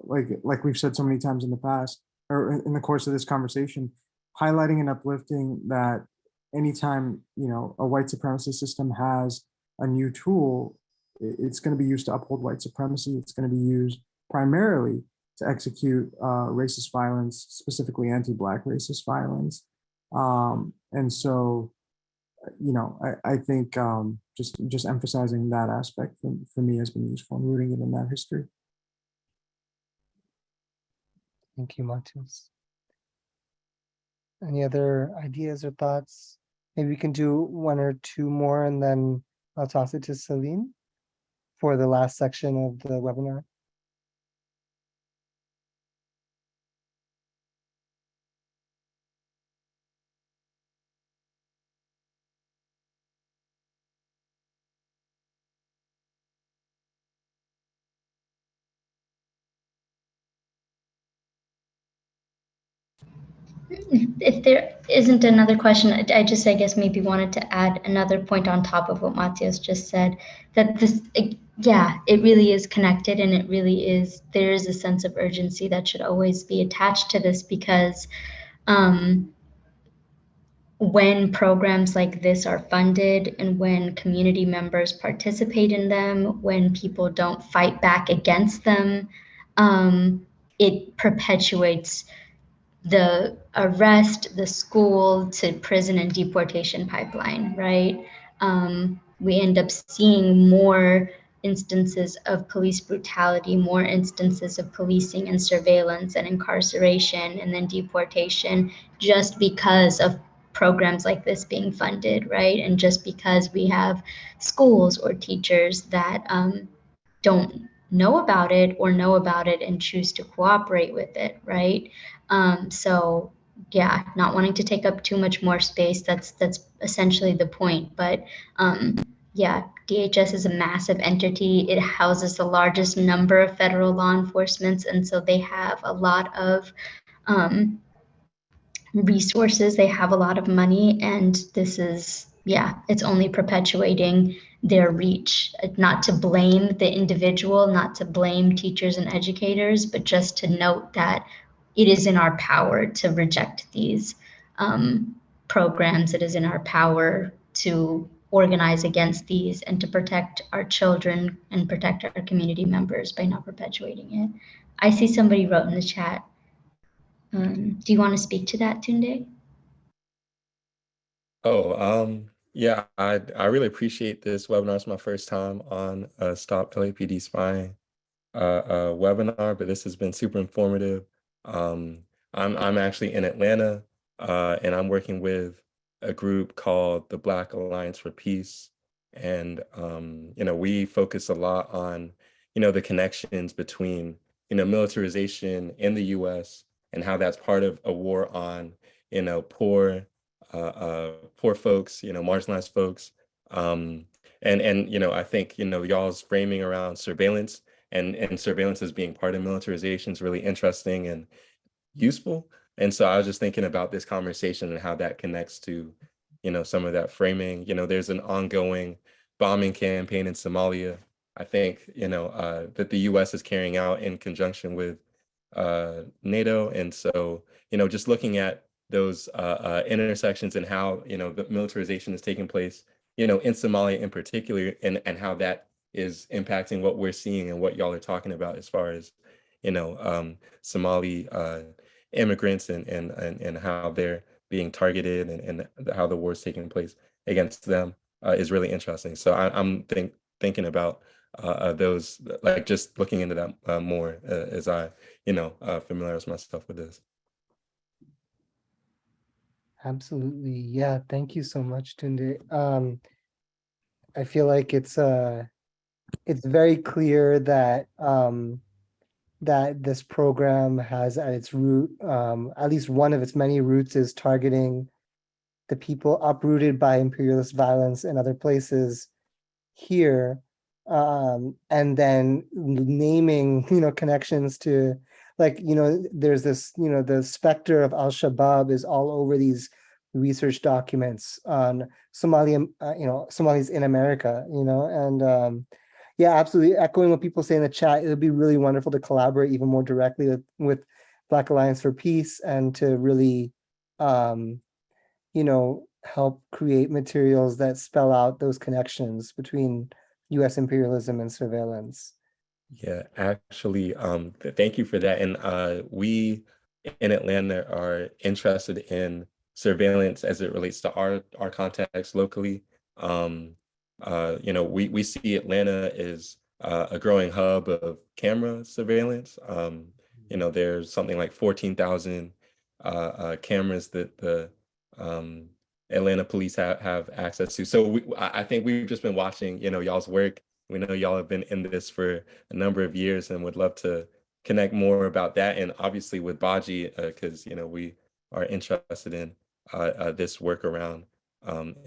like we've said so many times in the past, or in the course of this conversation, highlighting and uplifting that anytime, a white supremacist system has a new tool, it's going to be used to uphold white supremacy. It's going to be used primarily to execute racist violence, specifically anti-Black racist violence. And so, I think just emphasizing that aspect for me has been useful, and rooting it in that history. Thank you, Matthias. Any other ideas or thoughts? Maybe we can do one or two more, and then I'll toss it to Celine for the last section of the webinar. If there isn't another question, I guess maybe wanted to add another point on top of what Matthias just said, that this, yeah, it really is connected, and it really is, there is a sense of urgency that should always be attached to this, because when programs like this are funded and when community members participate in them, when people don't fight back against them, it perpetuates the arrest, the school to prison and deportation pipeline, right? We end up seeing more instances of police brutality, more instances of policing and surveillance and incarceration and then deportation, just because of programs like this being funded, right? And just because we have schools or teachers that don't know about it, or know about it and choose to cooperate with it, right? So yeah, not wanting to take up too much more space, that's essentially the point. But yeah, DHS is a massive entity. It houses the largest number of federal law enforcement, and so they have a lot of resources, they have a lot of money, and this is, yeah, it's only perpetuating their reach, not to blame the individual, not to blame teachers and educators, but just to note that it is in our power to reject these programs. It is in our power to organize against these and to protect our children and protect our community members by not perpetuating it. I see somebody wrote in the chat. Do you want to speak to that, Tunde? Oh, yeah, I really appreciate this webinar. It's my first time on a Stop LAPD Spying webinar, but this has been super informative. I'm actually in Atlanta, and I'm working with a group called the Black Alliance for Peace. And, we focus a lot on, the connections between, militarization in the US and how that's part of a war on, poor folks, marginalized folks. And I think, y'all's framing around surveillance and surveillance as being part of militarization is really interesting and useful. And so I was just thinking about this conversation and how that connects to, some of that framing. There's an ongoing bombing campaign in Somalia, I think, that the US is carrying out in conjunction with NATO. And so, just looking at those intersections and how, the militarization is taking place, in Somalia in particular, and how that is impacting what we're seeing and what y'all are talking about as far as, Somali immigrants and how they're being targeted and how the war is taking place against them is really interesting. So I'm thinking about those, like just looking into that more as I, familiarize myself with this. Absolutely. Yeah. Thank you so much, Tunde. I feel like it's very clear that that this program has at its root, at least one of its many roots is targeting the people uprooted by imperialist violence in other places here, and then naming, connections to, like, there's this, the specter of al-Shabaab is all over these research documents on Somalia, Somalis in America, and yeah, absolutely. Echoing what people say in the chat, it would be really wonderful to collaborate even more directly with Black Alliance for Peace and to really, help create materials that spell out those connections between US imperialism and surveillance. Yeah, actually, thank you for that. And we in Atlanta are interested in surveillance as it relates to our context locally. We see Atlanta as a growing hub of camera surveillance. There's something like 14,000 cameras that the Atlanta police have access to. So I think we've just been watching, y'all's work. We know y'all have been in this for a number of years and would love to connect more about that. And obviously with BAJI, because, we are interested in this work around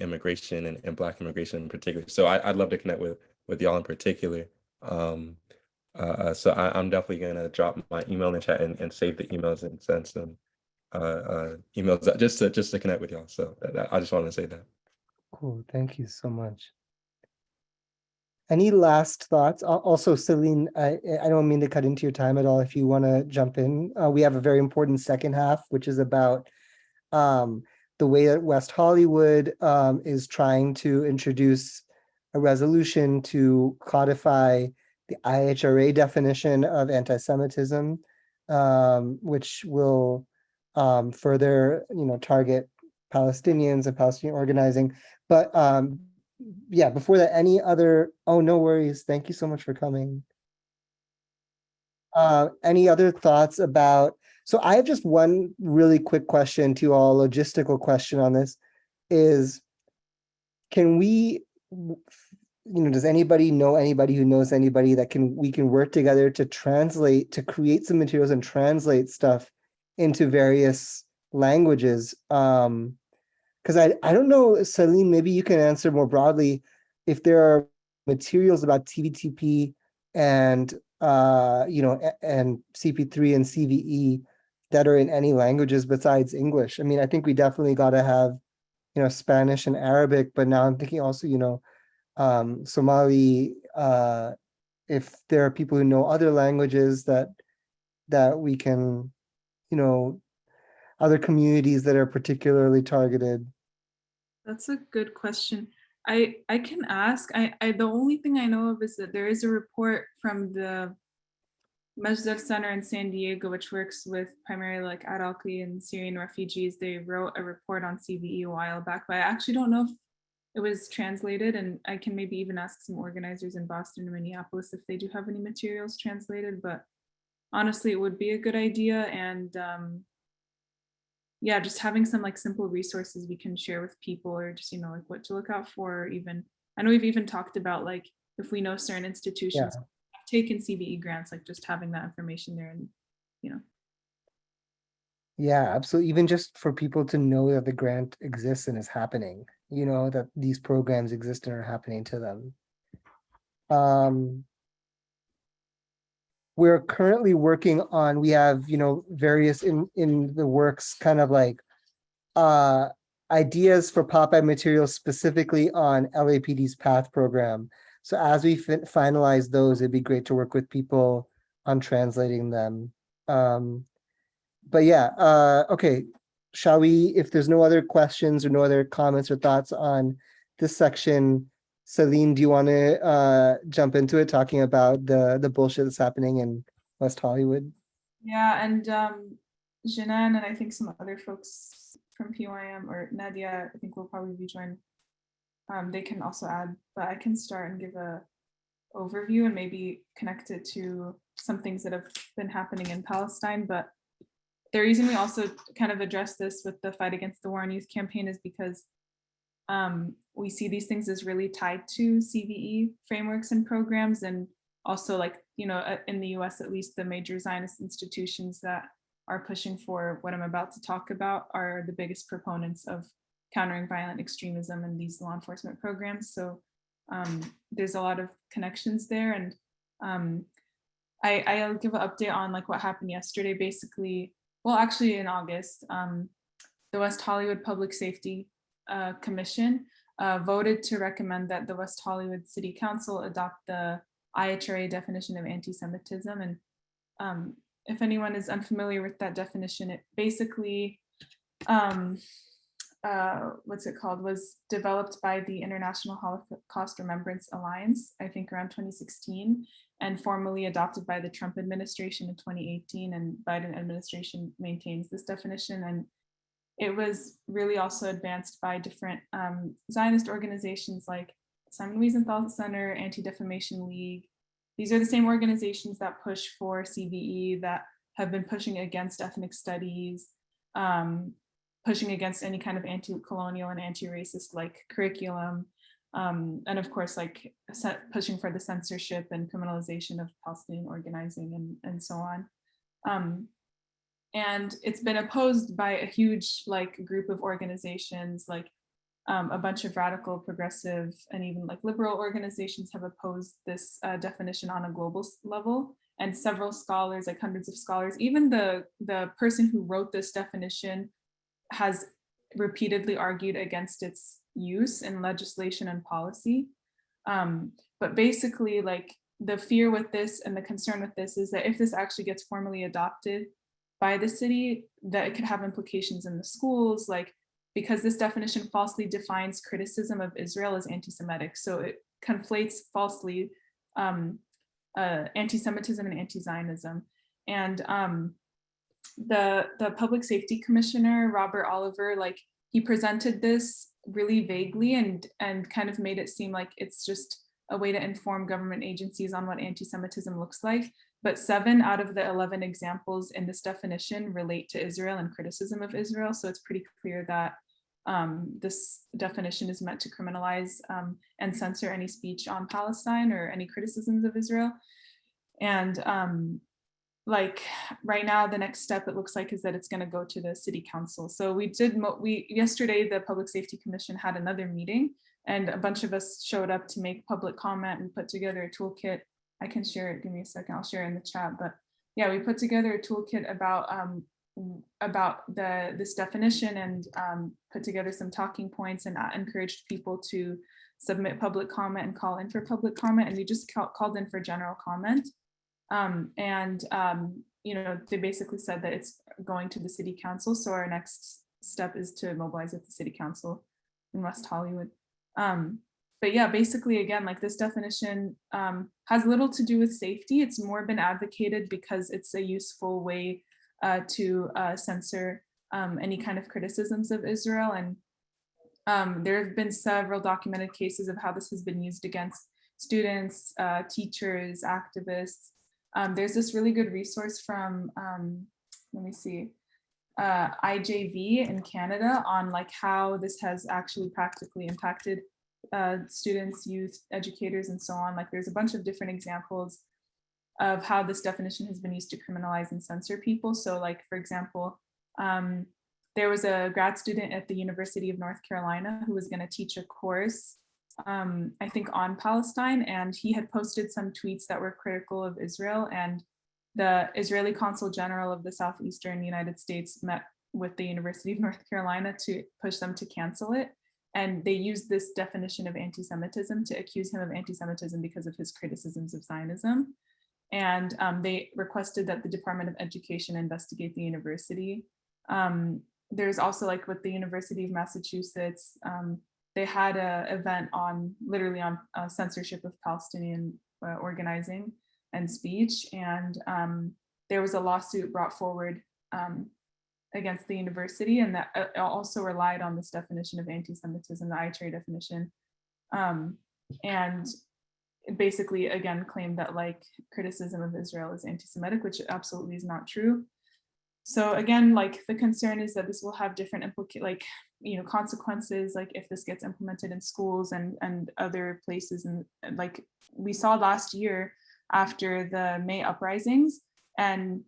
immigration and Black immigration in particular. So I'd love to connect with y'all in particular. So I'm definitely gonna drop my email in the chat and save the emails and send some emails just to connect with y'all. So I just wanted to say that. Cool, thank you so much. Any last thoughts? Also, Celine, I don't mean to cut into your time at all. If you want to jump in, we have a very important second half, which is about the way that West Hollywood is trying to introduce a resolution to codify the IHRA definition of anti-Semitism, which will further, target Palestinians and Palestinian organizing. But yeah, before that, any other, oh, no worries. Thank you so much for coming. Any other thoughts about, so I have just one really quick question to you all, logistical question on this is, can we, does anybody know anybody who knows anybody that we can work together to translate, to create some materials and translate stuff into various languages? Because I don't know, Celine, maybe you can answer more broadly if there are materials about TVTP and and CP3 and CVE that are in any languages besides English. I mean, I think we definitely got to have, Spanish and Arabic, but now I'm thinking also, Somali, if there are people who know other languages that we can, you know, other communities that are particularly targeted. That's a good question. I can ask. The only thing I know of is that there is a report from the Masdar Center in San Diego, which works with primarily like Iraqi and Syrian refugees. They wrote a report on CVE a while back, but I actually don't know if it was translated, and I can maybe even ask some organizers in Boston and Minneapolis if they do have any materials translated, but honestly, it would be a good idea. And yeah, just having some like simple resources we can share with people, or just, you know, like what to look out for, or even, I know we've even talked about like if we know certain institutions have taken CVE grants, like just having that information there, and you know. Yeah, absolutely. Even just for people to know that the grant exists and is happening, you know, that these programs exist and are happening to them. We're currently working on, we have, you know, various in the works kind of like ideas for pop-up materials specifically on LAPD's PATH program. So as we finalize those, it'd be great to work with people on translating them. But yeah, okay. Shall we, if there's no other questions or no other comments or thoughts on this section, Celine, do you want to jump into it, talking about the bullshit that's happening in West Hollywood? Yeah, and Janan and I think some other folks from PYM, or Nadia, I think will probably be joined. They can also add, but I can start and give a overview and maybe connect it to some things that have been happening in Palestine. But the reason we also kind of address this with the Fight Against the War on Youth campaign is because we see these things as really tied to CVE frameworks and programs, and also, like, you know, in the US at least, the major Zionist institutions that are pushing for what I'm about to talk about are the biggest proponents of countering violent extremism in these law enforcement programs. So there's a lot of connections there. And I'll give an update on like what happened yesterday. Basically, well, actually in August, the West Hollywood Public Safety Commission voted to recommend that the West Hollywood City Council adopt the IHRA definition of anti-Semitism. And if anyone is unfamiliar with that definition, it basically, what's it called, was developed by the International Holocaust Remembrance Alliance, I think around 2016, and formally adopted by the Trump administration in 2018, and Biden administration maintains this definition. And it was really also advanced by different Zionist organizations like Simon Wiesenthal Center, Anti-Defamation League. These are the same organizations that push for CVE, that have been pushing against ethnic studies, pushing against any kind of anti-colonial and anti-racist like curriculum, and of course like pushing for the censorship and criminalization of Palestinian organizing and so on. And it's been opposed by a huge like group of organizations, like a bunch of radical, progressive, and even like liberal organizations have opposed this definition on a global level. And several scholars, like hundreds of scholars, even the person who wrote this definition has repeatedly argued against its use in legislation and policy. But basically, like, the fear with this and the concern with this is that if this actually gets formally adopted by the city, that it could have implications in the schools, like, because this definition falsely defines criticism of Israel as anti-Semitic. So it conflates falsely anti-Semitism and anti-Zionism. And the Public Safety Commissioner, Robert Oliver, like, he presented this really vaguely and kind of made it seem like it's just a way to inform government agencies on what anti-Semitism looks like. But 7 out of the 11 examples in this definition relate to Israel and criticism of Israel. So it's pretty clear that this definition is meant to criminalize and censor any speech on Palestine or any criticisms of Israel. And like right now, the next step it looks like is that it's going to go to the city council. So yesterday, the Public Safety Commission had another meeting, and a bunch of us showed up to make public comment and put together a toolkit. I can share it, give me a second, I'll share it in the chat. But yeah, we put together a toolkit about about this definition and put together some talking points and encouraged people to submit public comment and call in for public comment. And we just called in for general comment. You know, they basically said that it's going to the city council. So our next step is to mobilize at the city council in West Hollywood. But yeah, basically, again, like this definition has little to do with safety. It's more been advocated because it's a useful way to censor any kind of criticisms of Israel. And there have been several documented cases of how this has been used against students, teachers, activists. There's this really good resource from, let me see, IJV in Canada on like how this has actually practically impacted students, youth, educators, and so on. Like there's a bunch of different examples of how this definition has been used to criminalize and censor people. So like, for example, there was a grad student at the University of North Carolina who was going to teach a course, I think on Palestine, and he had posted some tweets that were critical of Israel, and the Israeli Consul General of the Southeastern United States met with the University of North Carolina to push them to cancel it. And they used this definition of anti-Semitism to accuse him of anti-Semitism because of his criticisms of Zionism. And they requested that the Department of Education investigate the university. There's also like with the University of Massachusetts, they had an event on literally on censorship of Palestinian organizing and speech. And there was a lawsuit brought forward against the university, and that also relied on this definition of anti-Semitism, the IHRA definition. And basically, again, claimed that like criticism of Israel is anti-Semitic, which absolutely is not true. So again, like the concern is that this will have different consequences, like if this gets implemented in schools and other places. And like we saw last year after the May uprisings, and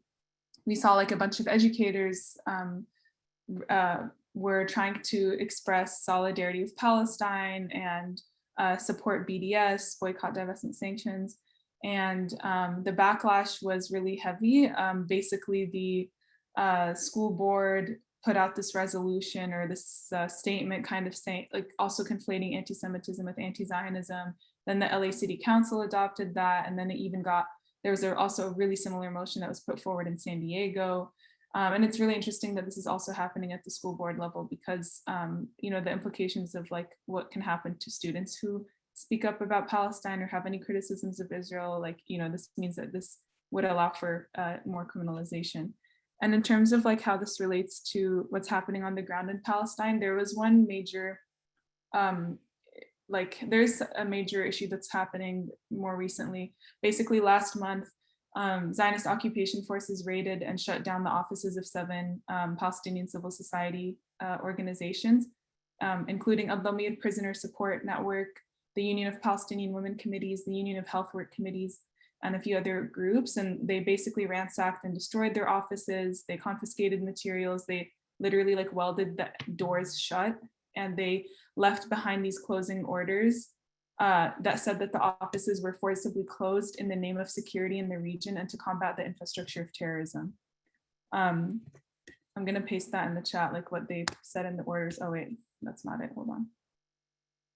we saw like a bunch of educators were trying to express solidarity with Palestine and support BDS, boycott, divestment, sanctions. And the backlash was really heavy. Basically, the school board put out this resolution or this statement kind of saying, like also conflating anti-Semitism with anti-Zionism. Then the LA City Council adopted that. And then it even there was also a really similar motion that was put forward in San Diego. And it's really interesting that this is also happening at the school board level because, you know, the implications of like what can happen to students who speak up about Palestine or have any criticisms of Israel, like, you know, this means that this would allow for more criminalization. And in terms of like how this relates to what's happening on the ground in Palestine, there was one major, there's a major issue that's happening more recently. Basically last month, Zionist occupation forces raided and shut down the offices of 7 Palestinian civil society organizations, including Al-Dhamir Prisoner Support Network, the Union of Palestinian Women Committees, the Union of Health Work Committees, and a few other groups. And they basically ransacked and destroyed their offices. They confiscated materials. They literally like welded the doors shut, and they left behind these closing orders that said that the offices were forcibly closed in the name of security in the region and to combat the infrastructure of terrorism. I'm gonna paste that in the chat, like what they said in the orders. Oh wait, that's not it, hold on.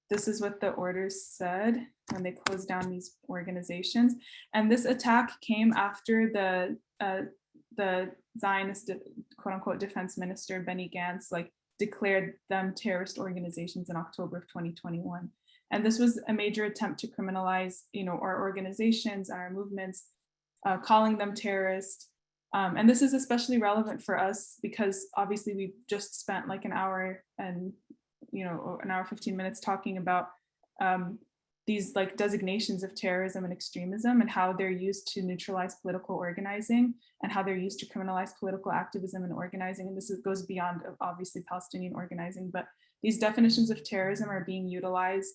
This is what the orders said when they closed down these organizations. And this attack came after the Zionist, quote unquote, defense minister, Benny Gantz, like declared them terrorist organizations in October of 2021. And this was a major attempt to criminalize, you know, our organizations, our movements, calling them terrorist. And this is especially relevant for us because obviously we just spent like an hour and, you know, an hour, 15 minutes talking about these like designations of terrorism and extremism and how they're used to neutralize political organizing and how they're used to criminalize political activism and organizing. And this goes beyond obviously Palestinian organizing, but these definitions of terrorism are being utilized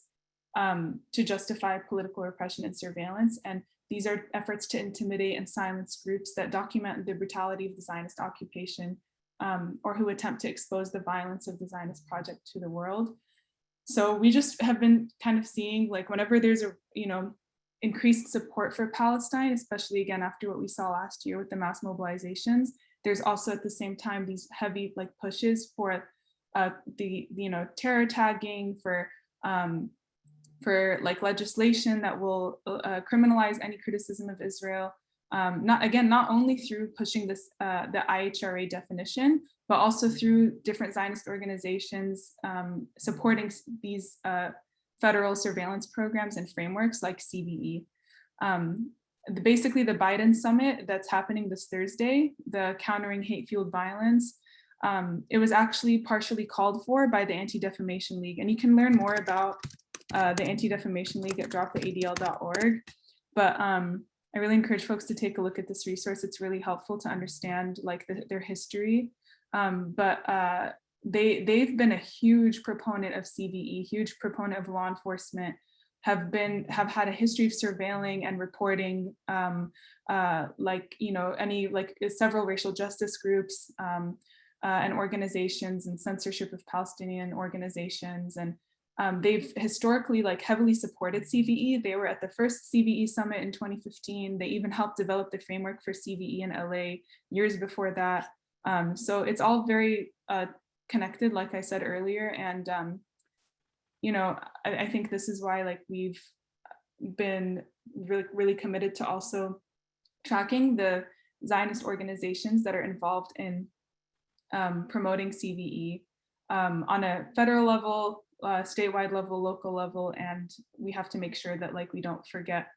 to justify political repression and surveillance. And these are efforts to intimidate and silence groups that document the brutality of the Zionist occupation or who attempt to expose the violence of the Zionist project to the world. So we just have been kind of seeing like whenever there's a, you know, increased support for Palestine, especially again after what we saw last year with the mass mobilizations, there's also at the same time these heavy like pushes for the terror tagging, for like legislation that will criminalize any criticism of Israel. Not only through pushing this the IHRA definition, but also through different Zionist organizations supporting these federal surveillance programs and frameworks like CVE. Basically, the Biden summit that's happening this Thursday, the Countering Hate-Fueled Violence, it was actually partially called for by the Anti-Defamation League. And you can learn more about the Anti-Defamation League at droptheadl.org. But I really encourage folks to take a look at this resource. It's really helpful to understand like their history. They've been a huge proponent of CVE, huge proponent of law enforcement, have had a history of surveilling and reporting several racial justice groups and organizations and censorship of Palestinian organizations. And they've historically like heavily supported CVE. They were at the first CVE summit in 2015. They even helped develop the framework for CVE in LA years before that. So it's all very connected, like I said earlier. And I think this is why like we've been really committed to also tracking the Zionist organizations that are involved in promoting CVE on a federal level, statewide level, local level, and we have to make sure that like we don't forget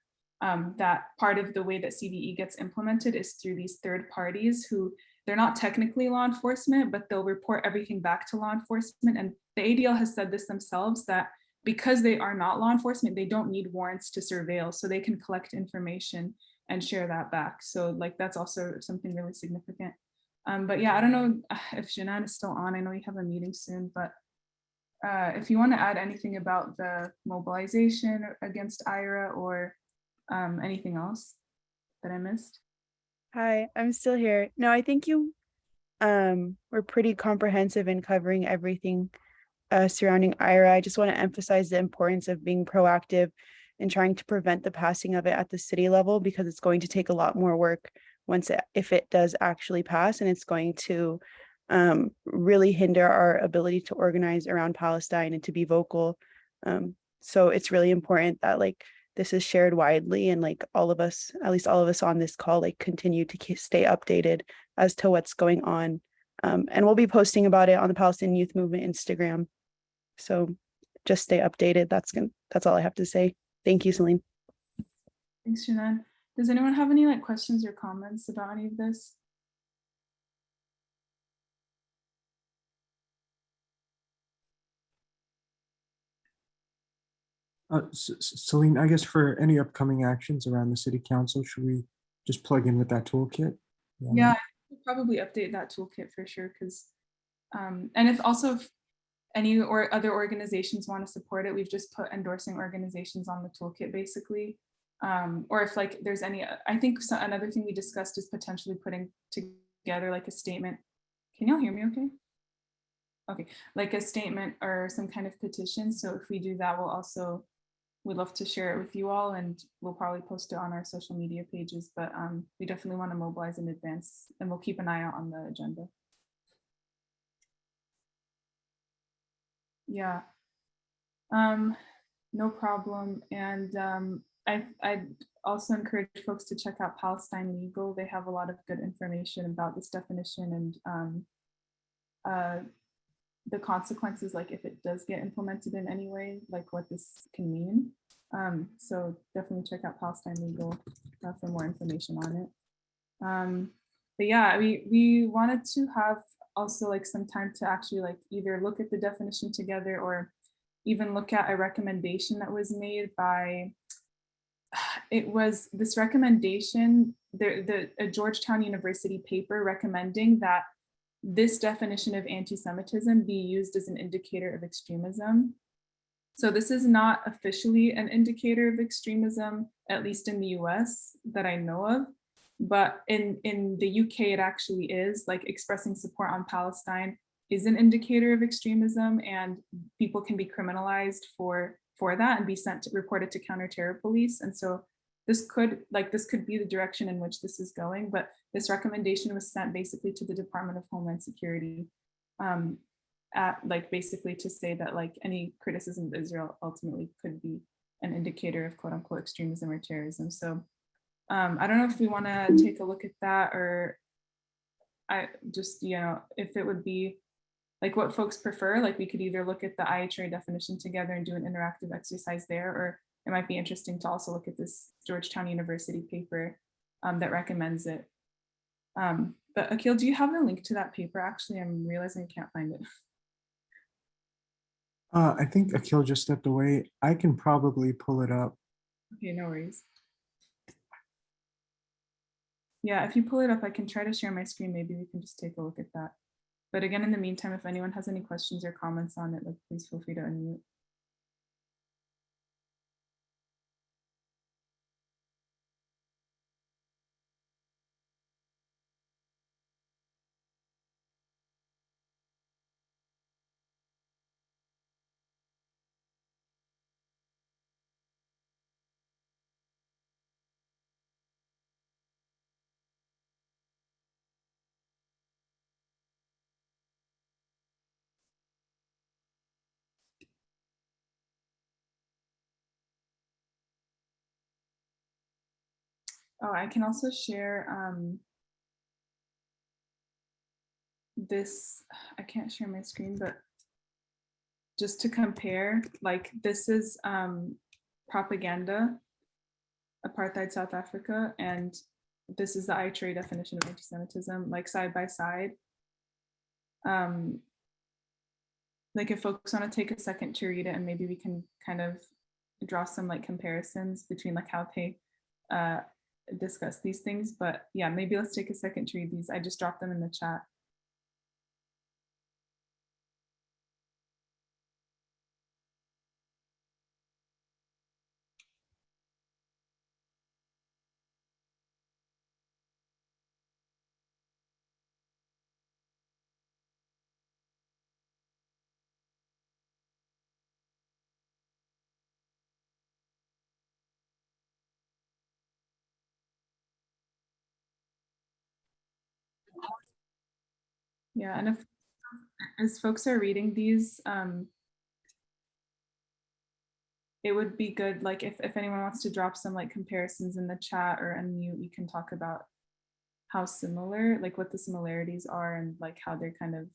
that part of the way that CVE gets implemented is through these third parties who they're not technically law enforcement, but they'll report everything back to law enforcement. And the ADL has said this themselves, that because they are not law enforcement, they don't need warrants to surveil, so they can collect information and share that back. So like that's also something really significant. But yeah, I don't know if Janan is still on. I know you have a meeting soon, but if you want to add anything about the mobilization against IHRA or anything else that I missed. Hi, I'm still here. No, I think you were pretty comprehensive in covering everything surrounding IHRA. I just want to emphasize the importance of being proactive and trying to prevent the passing of it at the city level, because it's going to take a lot more work if it does actually pass, and it's going to really hinder our ability to organize around Palestine and to be vocal. So it's really important that like this is shared widely, and like all of us, at least all of us on this call, like continue to stay updated as to what's going on. And we'll be posting about it on the Palestinian Youth Movement Instagram. So just stay updated. That's all I have to say. Thank you, Celine. Thanks, Janan. Does anyone have any like questions or comments about any of this? Celine, I guess for any upcoming actions around the city council, should we just plug in with that toolkit? Yeah, we'll probably update that toolkit for sure, because and if any or other organizations want to support it, we've just put endorsing organizations on the toolkit basically. Or if like there's any, I think another thing we discussed is potentially putting together like a statement. Can y'all hear me okay? Okay, like a statement or some kind of petition. So if we do that, we'd love to share it with you all, and we'll probably post it on our social media pages, but we definitely want to mobilize in advance, and we'll keep an eye out on the agenda. Yeah, no problem. And I'd also encourage folks to check out Palestine Legal. They have a lot of good information about this definition and the consequences, like if it does get implemented in any way, like what this can mean. So definitely check out Palestine Legal for more information on it. But yeah, we wanted to have also like some time to actually like either look at the definition together or even look at a recommendation that was made by, it was this recommendation, a Georgetown University paper recommending that this definition of anti-Semitism be used as an indicator of extremism. So this is not officially an indicator of extremism, at least in the US that I know of, but in the UK it actually is. Like expressing support on Palestine is an indicator of extremism, and people can be criminalized for that and be reported to counter-terror police. And so this could be the direction in which this is going, but this recommendation was sent basically to the Department of Homeland Security, basically to say that like any criticism of Israel ultimately could be an indicator of quote unquote extremism or terrorism. So I don't know if we want to take a look at that, or I just, if it would be like what folks prefer, like we could either look at the IHRA definition together and do an interactive exercise there, or it might be interesting to also look at this Georgetown University paper that recommends it. But Akil, do you have the link to that paper? Actually, I'm realizing I can't find it. I think Akil just stepped away. I can probably pull it up. Okay, no worries. Yeah, if you pull it up, I can try to share my screen. Maybe we can just take a look at that. But again, in the meantime, if anyone has any questions or comments on it, like, please feel free to unmute. Oh, I can also share this. I can't share my screen, but just to compare, like this is propaganda, apartheid South Africa, and this is the IHRA definition of anti-Semitism, like side by side. Like if folks want to take a second to read it, and maybe we can kind of draw some like comparisons between like how they discuss these things. But yeah, maybe let's take a second to read these. I just dropped them in the chat. Yeah, and if as folks are reading these, it would be good, like if anyone wants to drop some like comparisons in the chat or unmute, we can talk about how similar, like what the similarities are and like how they're kind of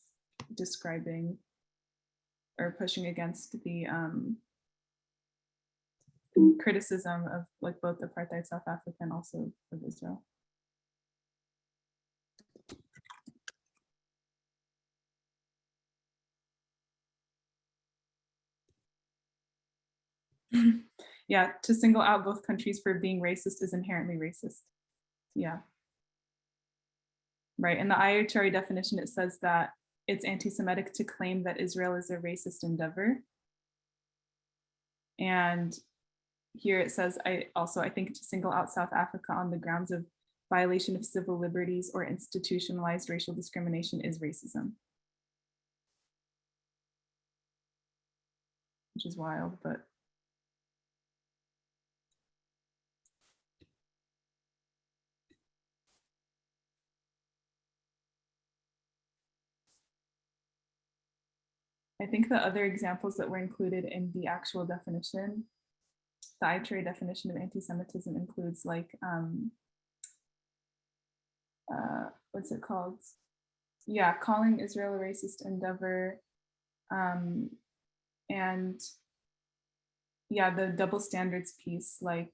describing or pushing against the criticism of like both apartheid South Africa and also of Israel. Yeah, to single out both countries for being racist is inherently racist. Yeah. Right, in the IHRA definition, it says that it's anti-Semitic to claim that Israel is a racist endeavor. And here it says, I think to single out South Africa on the grounds of violation of civil liberties or institutionalized racial discrimination is racism. Which is wild, but. I think the other examples that were included in the actual definition, the IHRA definition of anti-Semitism includes like, what's it called? Yeah, calling Israel a racist endeavor. And yeah, the double standards piece, like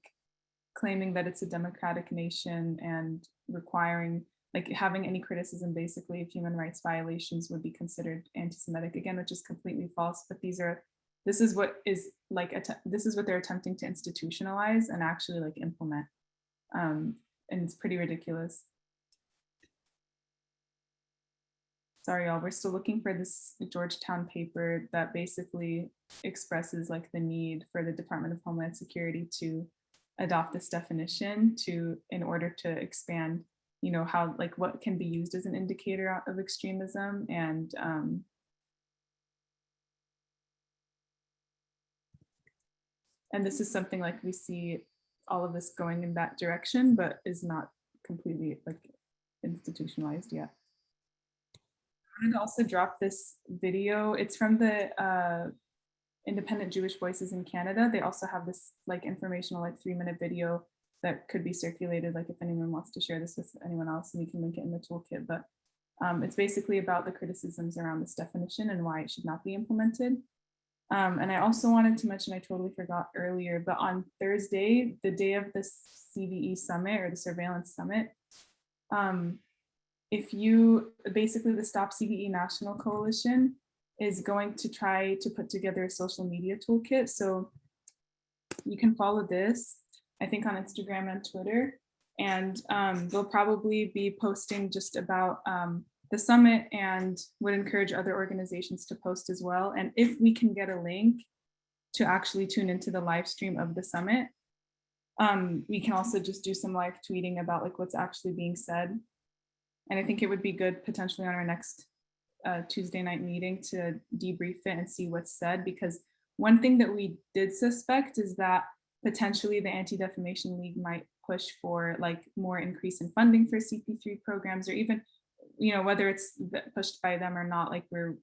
claiming that it's a democratic nation and requiring, like having any criticism basically of human rights violations would be considered anti-Semitic, again, which is completely false, but this is what they're attempting to institutionalize and actually like implement. And it's pretty ridiculous. Sorry, y'all, we're still looking for this Georgetown paper that basically expresses like the need for the Department of Homeland Security to adopt this definition in order to expand, how like what can be used as an indicator of extremism. And this is something like we see all of us going in that direction, but is not completely like institutionalized yet. I wanted to also drop this video. It's from the Independent Jewish Voices in Canada. They also have this like informational like 3-minute video that could be circulated, like if anyone wants to share this with anyone else, and we can link it in the toolkit. But it's basically about the criticisms around this definition and why it should not be implemented. And I also wanted to mention, I totally forgot earlier, but on Thursday, the day of the CVE summit or the surveillance summit, if you, basically the Stop CVE National Coalition is going to try to put together a social media toolkit. So you can follow this, I think on Instagram and Twitter, and they'll probably be posting just about the summit and would encourage other organizations to post as well. And if we can get a link to actually tune into the live stream of the summit, we can also just do some live tweeting about like what's actually being said. And I think it would be good potentially on our next Tuesday night meeting to debrief it and see what's said, because one thing that we did suspect is that potentially the Anti-Defamation League might push for like more increase in funding for CP3 programs, or even, you know, whether it's pushed by them or not, like we're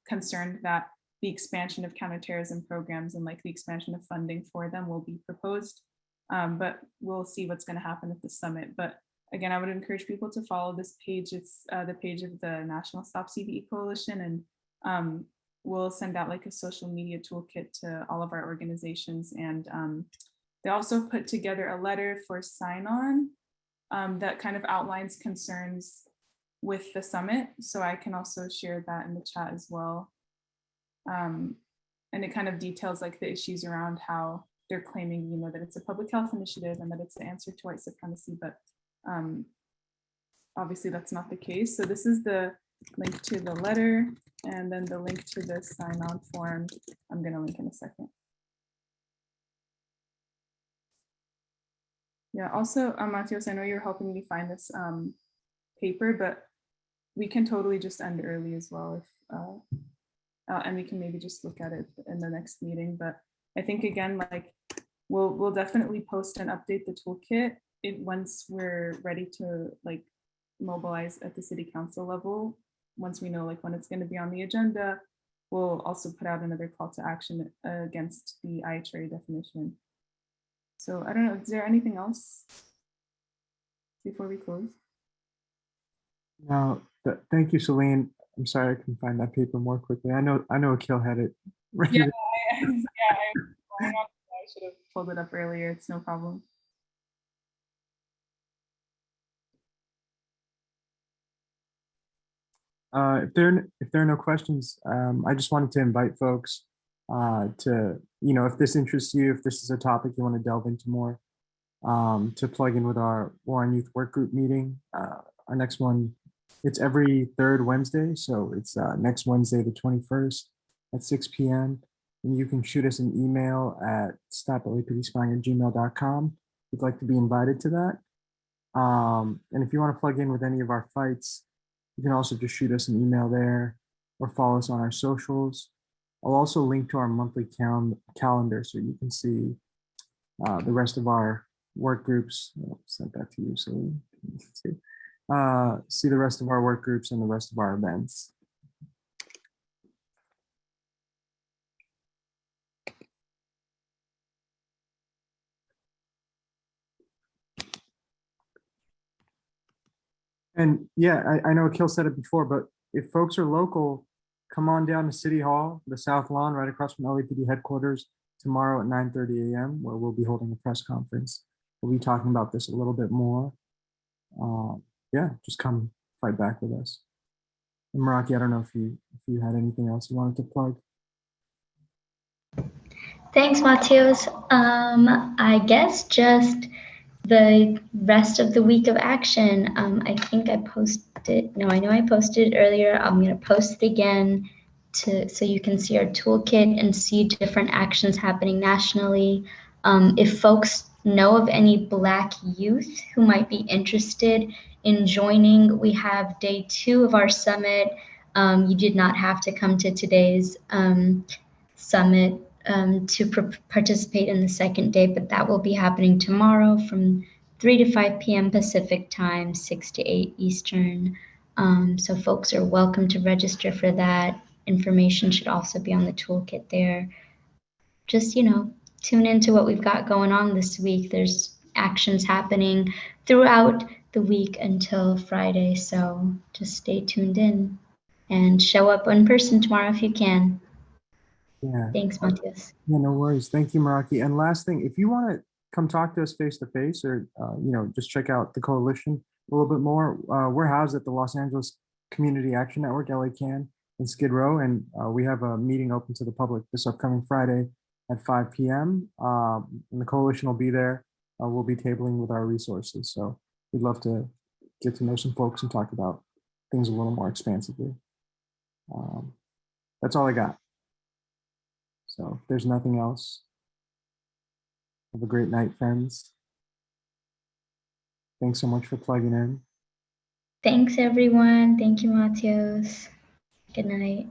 concerned that the expansion of counterterrorism programs and like the expansion of funding for them will be proposed. But we'll see what's going to happen at the summit. But again, I would encourage people to follow this page. It's the page of the National Stop CVE Coalition, and we'll send out like a social media toolkit to all of our organizations. And they also put together a letter for sign-on that kind of outlines concerns with the summit. So I can also share that in the chat as well. And it kind of details like the issues around how they're claiming, you know, that it's a public health initiative and that it's the answer to white supremacy, but obviously that's not the case. So this is the link to the letter, and then the link to the sign-on form I'm going to link in a second. Yeah, also, Matios, I know you're helping me find this paper, but we can totally just end early as well, if and we can maybe just look at it in the next meeting. But I think again, like we'll definitely post and update the toolkit once we're ready to like mobilize at the city council level. Once we know like when it's going to be on the agenda, we'll also put out another call to action against the IHRA definition. So I don't know, is there anything else before we close? No, thank you, Celine. I'm sorry I couldn't find that paper more quickly. I know Akil had it ready. Yeah, I should have pulled it up earlier. It's no problem. If there are no questions, I just wanted to invite folks to, you know, if this interests you, if this is a topic you want to delve into more, to plug in with our War on Youth work group meeting. Our next one, it's every third Wednesday, so it's next Wednesday, the 21st at 6 p.m. And you can shoot us an email at stop.lapdspying@gmail.com if you'd like to be invited to that. And if you want to plug in with any of our fights, you can also just shoot us an email there or follow us on our socials. I'll also link to our monthly calendar so you can see the rest of our work groups. I'll send that to you so you can see the rest of our work groups and the rest of our events. And yeah, I know Akil said it before, but if folks are local, come on down to City Hall, the South Lawn, right across from LAPD headquarters tomorrow at 9:30 a.m., where we'll be holding a press conference. We'll be talking about this a little bit more. Yeah, just come fight back with us. And Maraky, I don't know if you had anything else you wanted to plug. Thanks, Mateos. I guess just the rest of the week of action. I think I posted, no, I know I posted it earlier. I'm going to post it again so you can see our toolkit and see different actions happening nationally. If folks know of any Black youth who might be interested in joining, we have day 2 of our summit. You did not have to come to today's summit to participate in the second day, but that will be happening tomorrow from 3 to 5 p.m. Pacific time, 6 to 8 Eastern. So folks are welcome to register for that. Information should also be on the toolkit there. Just, tune into what we've got going on this week. There's actions happening throughout the week until Friday, so just stay tuned in and show up in person tomorrow if you can. Yeah. Thanks, Matthias. Yeah, no worries. Thank you, Maraky. And last thing, if you want to come talk to us face to face, or just check out the coalition a little bit more, we're housed at the Los Angeles Community Action Network, LACAN, in Skid Row, and we have a meeting open to the public this upcoming Friday at 5 p.m. And the coalition will be there. We'll be tabling with our resources, so we'd love to get to know some folks and talk about things a little more expansively. That's all I got. So if there's nothing else, have a great night, friends. Thanks so much for plugging in. Thanks, everyone. Thank you, Matthias. Good night.